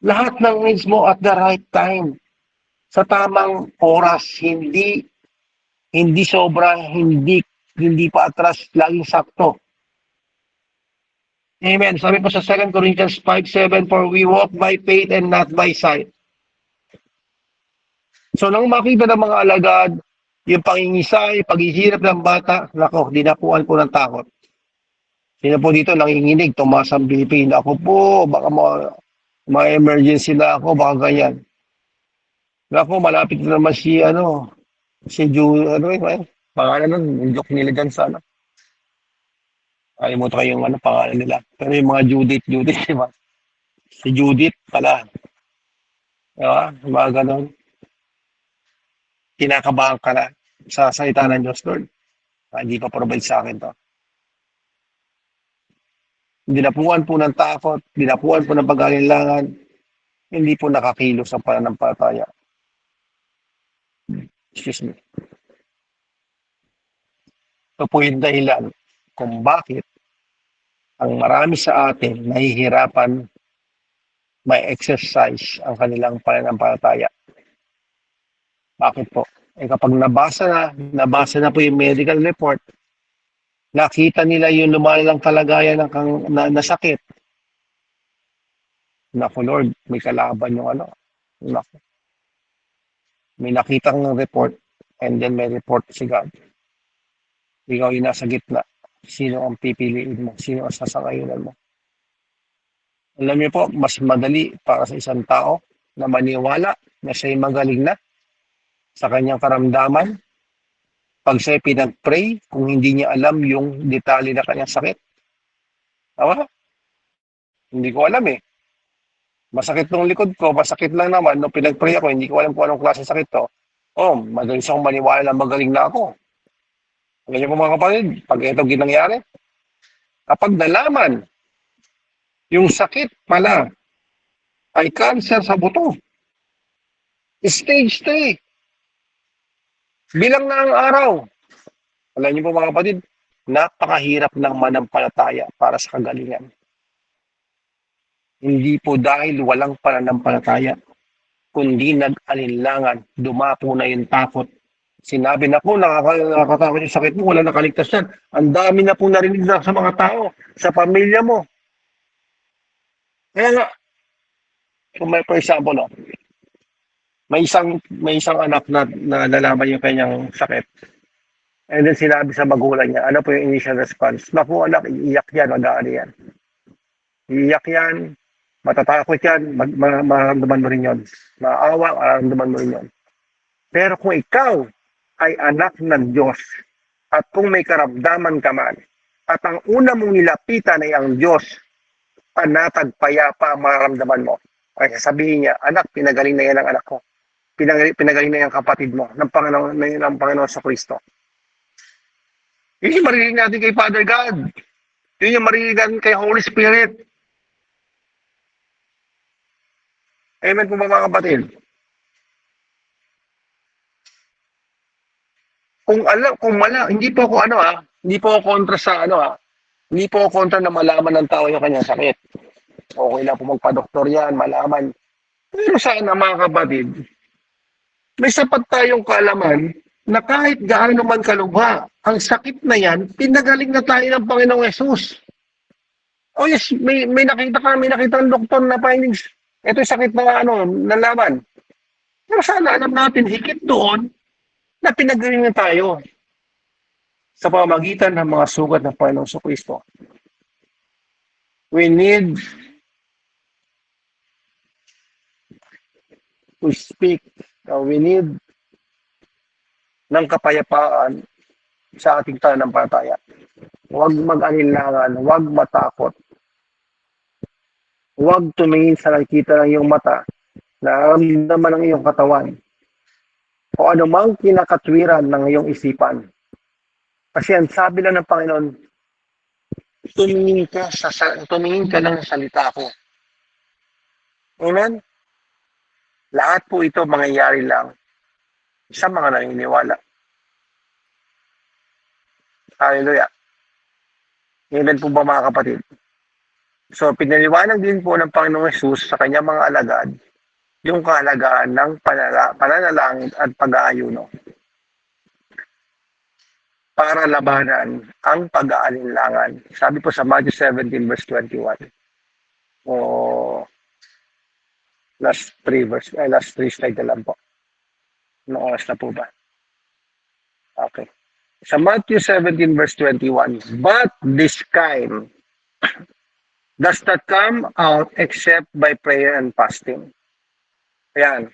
lahat ng needs mo at the right time. Sa tamang oras, hindi sobra, hindi pa atras, laging sakto. Amen. Sabi po sa 2 Corinthians 5:7, for we walk by faith and not by sight. So nang makita ng mga alagad, yung pangingisay, paghihirap ng bata, nako, dinapuan ko ng takot. Sino po dito nanginginig, tumaas ang BP, ako po, baka ma-emergency na ako, baka ganyan. Nako, malapit na naman si pangalan nun, yung joke nila dyan sa kalimutan ko yung pangalan nila. Pero yung mga Judith, diba? Si Judith pala. Diba? Mga ganon. Kinakabahan ka na sa salita ng Diyos, Lord. Hindi pa provide sa akin to. Dinapuan po ng takot, dinapuan po ng pag-alinlangan, hindi po nakakilos ang pananampalataya. Excuse me. Ito po yung dahilan kung bakit ang marami sa atin nahihirapan may exercise ang kanilang pananampalataya. Bakit po? Kapag nabasa na po yung medical report, nakita nila yung lumalalang kalagayan na sakit. Naku Lord, may kalaban yung Naku. May nakitang report and then may report si God. Ikaw yung nasa gitna. Sino ang pipiliin mo? Sino ang sasangayunan mo? Alam niyo po, mas madali para sa isang tao na maniwala na siya'y magaling na sa kanyang karamdaman pag siya'y pinag-pray kung hindi niya alam yung detalye na kanyang sakit. Tama? Hindi ko alam eh. Masakit nung likod ko, masakit lang naman. Nung pinag-pray ako, hindi ko alam kung anong klase sakit to. Madaling akong maniwala na magaling na ako. Alam niyo po mga kapatid, pag ito ginangyari, kapag nalaman, yung sakit pala ay cancer sa buto. Stage 3. Bilang na ang araw. Alam niyo po mga kapatid, napakahirap ng manampalataya para sa kagalingan. Hindi po dahil walang pananampalataya, kundi nag-alinlangan, dumapo na yung takot. Sinabi na po, nakakatakot yung sakit mo, wala nakaligtas yan. Ang dami na po narinig na sa mga tao, sa pamilya mo. Kaya nga, for example, may isang anak na nalaman yung kanyang sakit. And then sinabi sa magulang niya, ano po yung initial response? Naku anak, iiyak yan, mag-aari yan. Iiyak yan, matatakot yan, maramdaman mo rin yun. Maawa, maramdaman mo rin yun. Pero kung ikaw ay anak ng Diyos, at kung may karamdaman ka man, at ang una mong nilapitan ay ang Diyos, panatag, payapa, maramdaman mo. Ay sasabihin niya, anak, pinagaling na yan ang anak ko. Pinagaling na yan kapatid mo, ng Panginoon sa Kristo. Yun yung marinig natin kay Father God. Yun yung marinig natin kay Holy Spirit. Amen po mga kapatid. Hindi po ako hindi po ako kontra sa hindi po ako kontra na malaman ng tao yung kanyang sakit. Okay lang po magpa-doktor yan, malaman. Pero sana mga kapatid, may sapat tayong kaalaman na kahit gaano man kalubha, ang sakit na yan, pinagaling na tayo ng Panginoong Yesus. Oh yes, may nakita ng doktor na findings. Ito yung sakit na nalaman. Pero sana alam natin, higit doon, na pinagaling na tayo sa pamamagitan ng mga sugat ng Panginoong Kristo. We need to speak. We need ng kapayapaan sa ating pananampalataya. Huwag mag-alinlangan, huwag matakot, huwag tumingin sa nakikita ng iyong mata, nararamdaman ng iyong katawan, o anumang kinakatwiran ng iyong isipan. Kasi ang sabi lang ng Panginoon, tumingin ka lang sa salita ko. Amen? Lahat po ito mangyayari lang sa mga naniniwala. Hallelujah. Amen po ba mga kapatid? So, pinaliwanag din po ng Panginoong Hesus sa kanyang mga alagad yung kahalagaan ng pananalangin at pag-aayuno para labanan ang pag-aalinlangan. Sabi po sa Matthew 17 verse 21. O last 3 slide na lang po. Anong oras na po ba? Okay. Sa Matthew 17 verse 21, but this kind does not come out except by prayer and fasting. Ayan.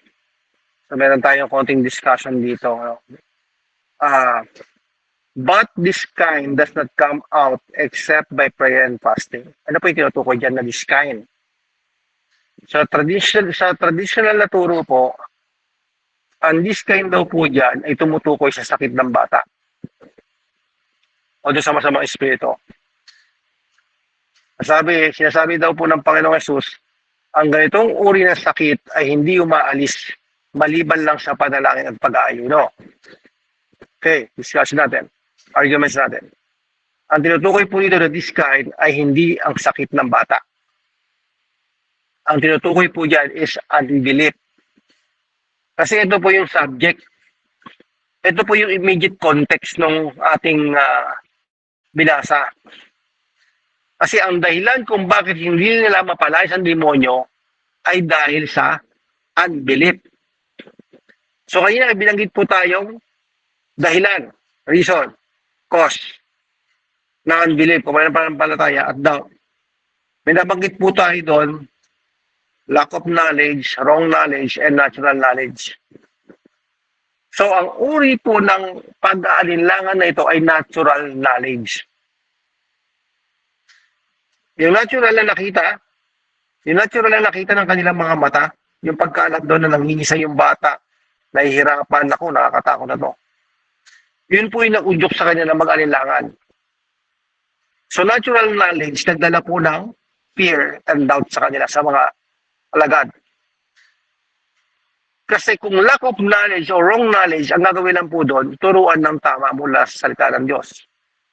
So meron tayong konting discussion dito. But this kind does not come out except by prayer and fasting. Ano po yung tinutukoy dyan na this kind? Sa traditional na turo po, ang this kind daw po dyan ay tumutukoy sa sakit ng bata. O doon sa masamang espiritu. Sinasabi daw po ng Panginoong Hesus, ang ganitong uri ng sakit ay hindi umaalis maliban lang sa panalangin at pag-aayuno. Okay, discussion natin. Arguments natin. Ang tinutukoy po dito na this kind ay hindi ang sakit ng bata. Ang tinutukoy po dyan is unbelief. Kasi ito po yung subject. Ito po yung immediate context ng ating binasa. Kasi ang dahilan kung bakit hindi nila mapalayas ang demonyo ay dahil sa unbelief. So kanina binanggit po tayong dahilan, reason, cause na unbelief, kung may pananampalataya at doubt. May nabanggit po tayo doon, lack of knowledge, wrong knowledge, and natural knowledge. So ang uri po ng pag-aalinlangan na ito ay natural knowledge. Yung natural na nakita ng kanilang mga mata, yung pagkaalam doon na nangingisay yung bata, nahihirapan, ako, nakakatakot na to. Yun po yung nag-udyok sa kanya na mag-alinlangan. So natural knowledge, nagdala po ng fear and doubt sa kanila, sa mga alagad. Kasi kung lack of knowledge or wrong knowledge, ang gagawin lang po doon, turuan ng tama mula sa salita ng Diyos.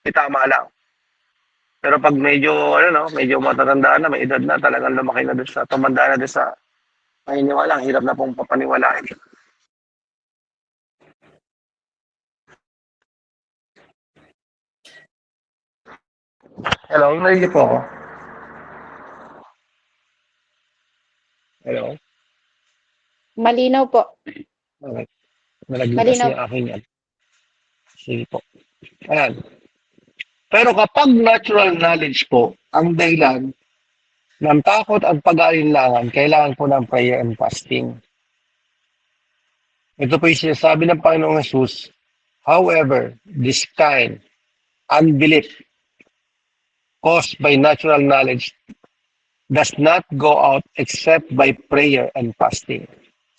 Tama lang. Pero pag medyo matatanda na, may edad na, talagang lumaki na doon sa, tumanda na doon sa paniniwala, ang hirap na pong papaniwalaan. Hello, narinig po ako. Hello? Malinaw po. Okay. Nalagyan kasi Malinaw. yung aking yan. Sige po. Ayan. Pero kapag natural knowledge po, ang dahilan ng takot at pag-aalinlangan, kailangan po ng prayer and fasting. Ito po yung sinasabi ng Panginoong Hesus. However, this kind, unbelief, caused by natural knowledge, does not go out except by prayer and fasting.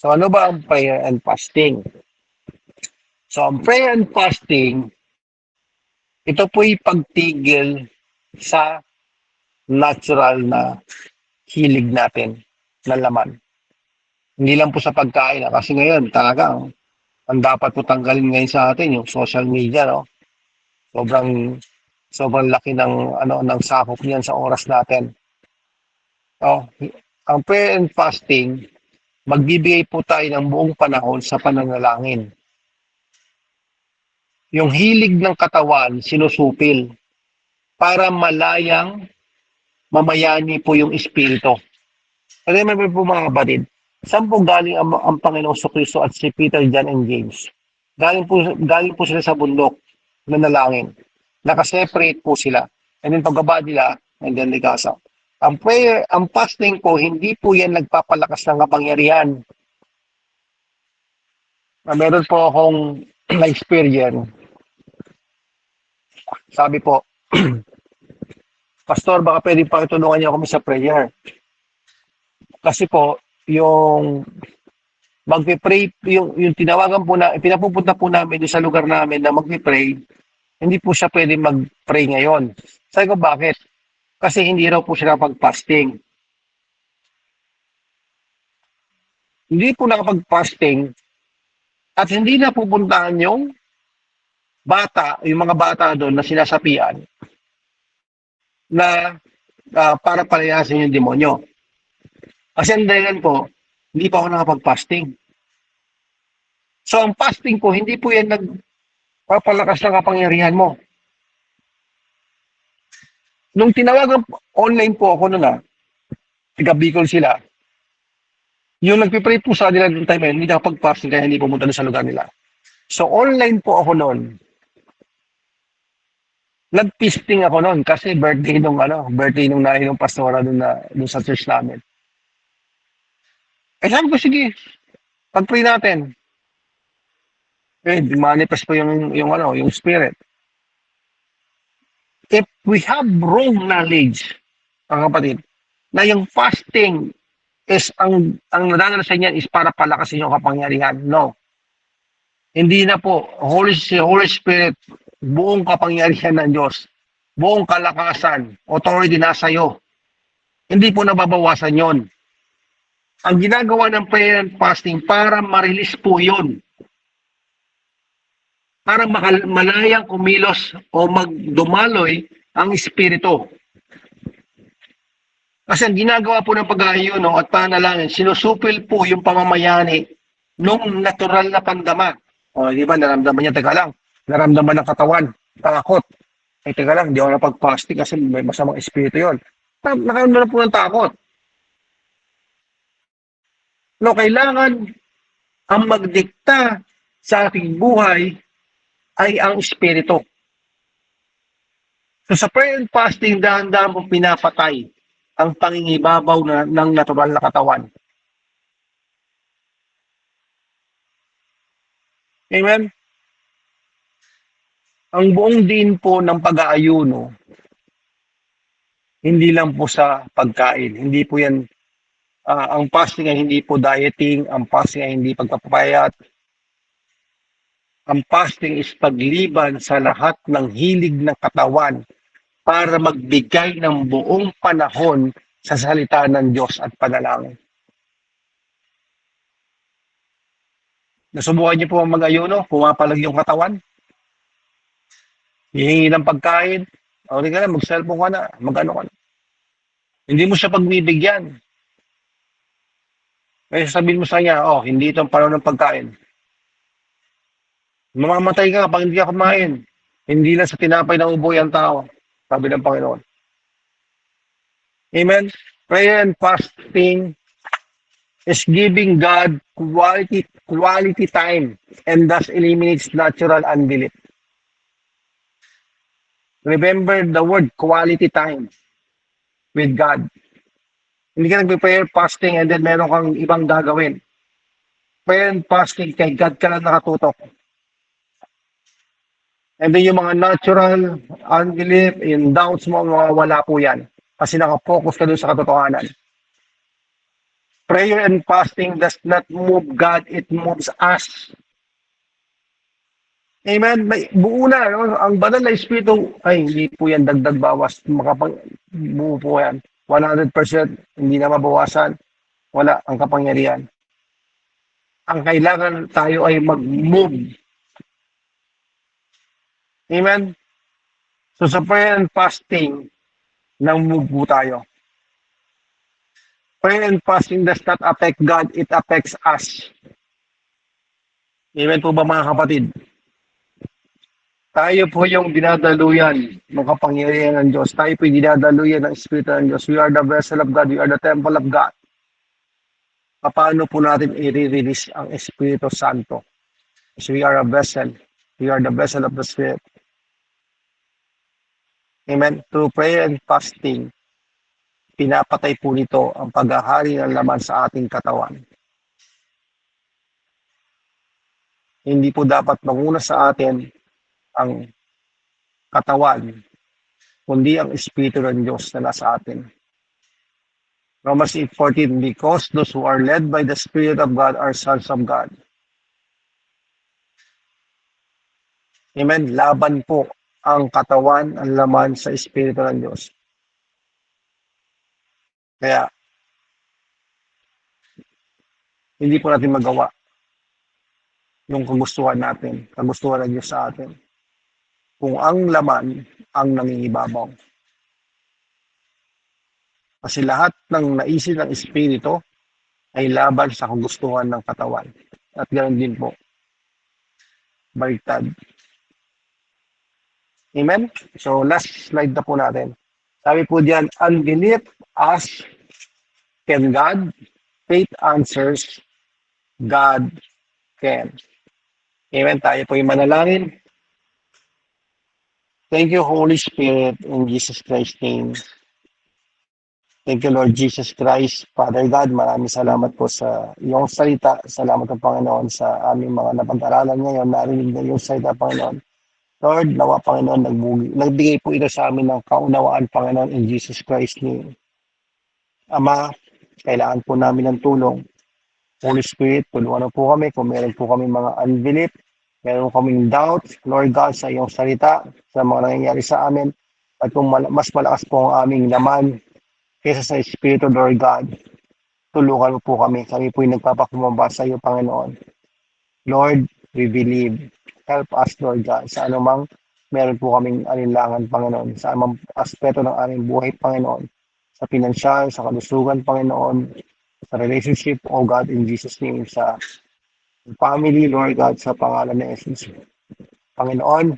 So ano ba ang prayer and fasting? So ang prayer and fasting, ito po'y pagtigil sa natural na hilig natin na laman. Hindi lang po sa pagkain. Kasi ngayon, talagang ang dapat po tanggalin ngayon sa atin, yung social media, no? Sobrang laki ng sakop niyan sa oras natin. So, ang prayer and fasting, magbibigay po tayo ng buong panahon sa pananalangin. Yung hilig ng katawan, sinusupil para mamayani po yung espiritu. Remember po mga kapatid, saan po galing ang Panginoong Kristo at si Peter, John, and James? Galing po sila sa bundok na nalangin. Nakaseparate po sila. And then pagbaba nila, and then ligasa. Ang prayer, ang fasting po, hindi po yan nagpapalakas ng kapangyarihan. Meron po akong na-experience. Sabi po, Pastor, baka pwede pakitulungan niyo kami sa prayer. Kasi po, yung magpe-pray, yung tinawagan po na, pinapupunta po namin doon sa lugar namin na magpe-pray, hindi po siya pwede mag-pray ngayon. Sabi ko, bakit? Kasi hindi raw po siya nakapag-fasting. Hindi po nakapag-fasting at hindi na pupuntahan yung bata, yung mga bata doon na sinasapian na para palayasin yung demonyo. Kasi ang dahilan po, hindi pa ako nakapag-fasting. So ang fasting po, hindi po yan nagpapalakas ng kapangyarihan mo. Nung tinawagan, online po ako noon taga Bicol sila. Yung nagpipray po sa kanila noong time na yun, hindi nakapag-fasting kaya hindi pumunta doon sa lugar nila. So online po ako noon. Nag-feasting ako noon kasi birthday nung nanay ng pastora doon sa church namin. Eh sabi ko, sige, pag-pray natin. Eh, manifest po yung spirit. If we have wrong knowledge, mga kapatid, na yung fasting is ang nadadala sa inyan is para palakasin yung kapangyarihan. No. Hindi na po. Holy Spirit, buong kapangyarihan ng Diyos, buong kalakasan, authority nasa iyo. Hindi po nababawasan yon. Ang ginagawa ng prayer and fasting para ma-release po yun. Para malayang kumilos o magdumaloy ang espiritu. Kasi ang ginagawa po ng pag-aayuno at panalangin, sinusupil po yung pamamayani nung natural na pandama. O, di ba, naramdaman niya, teka lang, naramdaman ng katawan, takot. Eh, teka lang, di ako napag-fasting kasi may masamang espiritu yun. Nakaramdaman na po ng takot. No, kailangan ang magdikta sa ating buhay ay ang espiritu. So sa prayer and fasting, dahan-dahan mong pinapatay ang pangingibabaw ng natural na katawan. Amen? Ang buong din po ng pag-aayuno, hindi lang po sa pagkain. Hindi po yan, ang fasting ay hindi po dieting, ang fasting ay hindi pagpapayat. Ang fasting is pagliban sa lahat ng hilig ng katawan para magbigay ng buong panahon sa salita ng Diyos at panalangin. Nasubukan niyo po mag-ayuno, pumapalag yung katawan, hihingi ng pagkain, o di ka na, mag-cellphone ka na, mag-ano ka na. Hindi mo siya pagbibigyan. Kaya sabihin mo sa kanya, hindi itong panahon ng pagkain. Mamamatay ka kapag hindi ka kumain. Hindi lang sa tinapay na uboy ang tao, sabi ng Panginoon. Amen? Prayer and fasting is giving God quality time and thus eliminates natural unbelief. Remember the word quality time with God. Hindi ka nagpe-prayer fasting and then meron kang ibang gagawin. Prayer and fasting, kay God ka lang nakatutok. And then yung mga natural unbelief, yung doubts mo, wala po yan. Kasi nakafocus ka dun sa katotohanan. Prayer and fasting does not move God, it moves us. Amen? Buo na. No? Ang banal na espiritu, ay hindi po yan dagdag bawas. Buo po yan. 100% hindi na mabawasan. Wala ang kapangyarihan. Ang kailangan tayo ay mag-move. Amen? So sa prayer and fasting, nang move po tayo. Prayer and fasting does not affect God, it affects us. Amen po ba mga kapatid? Tayo po yung dinadaluyan ng kapangyarihan ng Diyos. Tayo po yung dinadaluyan ng Espiritu ng Diyos. We are the vessel of God. We are the temple of God. Paano po natin i-release ang Espiritu Santo? Because we are a vessel. We are the vessel of the Spirit. Amen. Through prayer and fasting, pinapatay po nito ang paghahari ng laman sa ating katawan. Hindi po dapat manguna sa atin ang katawan, kundi ang Espiritu ng Diyos na nasa atin. Romans 8:14, because those who are led by the Spirit of God are sons of God. Amen. Laban po ang katawan, ang laman sa Espiritu ng Diyos. Kaya, hindi po natin magawa yung kagustuhan natin, kagustuhan ng Diyos sa atin. Kung ang laman ang nangingibabaw. Kasi lahat ng naisin ng Espiritu ay laban sa kagustuhan ng katawan. At ganoon din po. Baliktad. Amen? So, last slide na po natin. Sabi po diyan, unbelief asks, can God? Faith answers, God can. Amen? Tayo po yung manalangin. Thank you, Holy Spirit, in Jesus Christ's name. Thank you, Lord Jesus Christ. Father God, maraming salamat po sa iyong salita. Salamat po, Panginoon, sa aming mga napag-aralan ngayon. Narinig na iyong salita, Panginoon. Lord, nawa, Panginoon, nagbigay po ito sa amin ng kaunawaan, Panginoon, in Jesus Christ's name. Ama, kailangan po namin ng tulong. Holy Spirit, tulungan po kami kung meron po kami mga unbelief, meron kaming doubt, Lord God, sa iyong salita, sa mga nangyayari sa amin, at kung mas malakas po ang aming laman kaysa sa Espiritu, Lord God, tulungan mo po kami. Kami po yung nagpapakumamba sa iyo, Panginoon. Lord, we believe. Help us, Lord God, sa anumang meron po kaming alinlangan, Panginoon, sa anumang aspeto ng aming buhay, Panginoon, sa pinansyal, sa kalusugan, Panginoon, sa relationship, O God, in Jesus' name, sa family, Lord God, sa pangalan ni Jesus. Panginoon,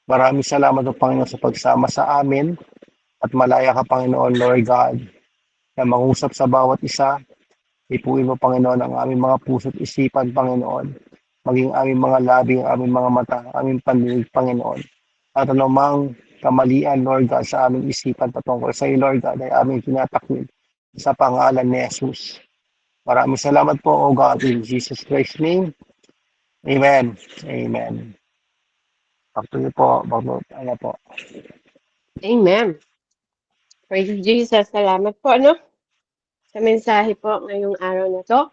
maraming salamat po, Panginoon, sa pagsama sa amin at malaya ka, Panginoon, Lord God, na mangusap sa bawat isa. Ipuin mo, Panginoon, ang aming mga puso't isipan, Panginoon, maging aming mga labi, ang aming mga mata, aming pandinig, Panginoon. At anumang kamalian, Lord God, sa aming isipan patungkol sa iyo, Lord God, ay aming tinatakwil sa pangalan ni Jesus. Maraming salamat po, O God, in Jesus Christ's name. Amen. Amen. Back to you po. Ano po. Amen. Praise Jesus. Salamat po, ano? Sa mensahe po ngayong araw na to.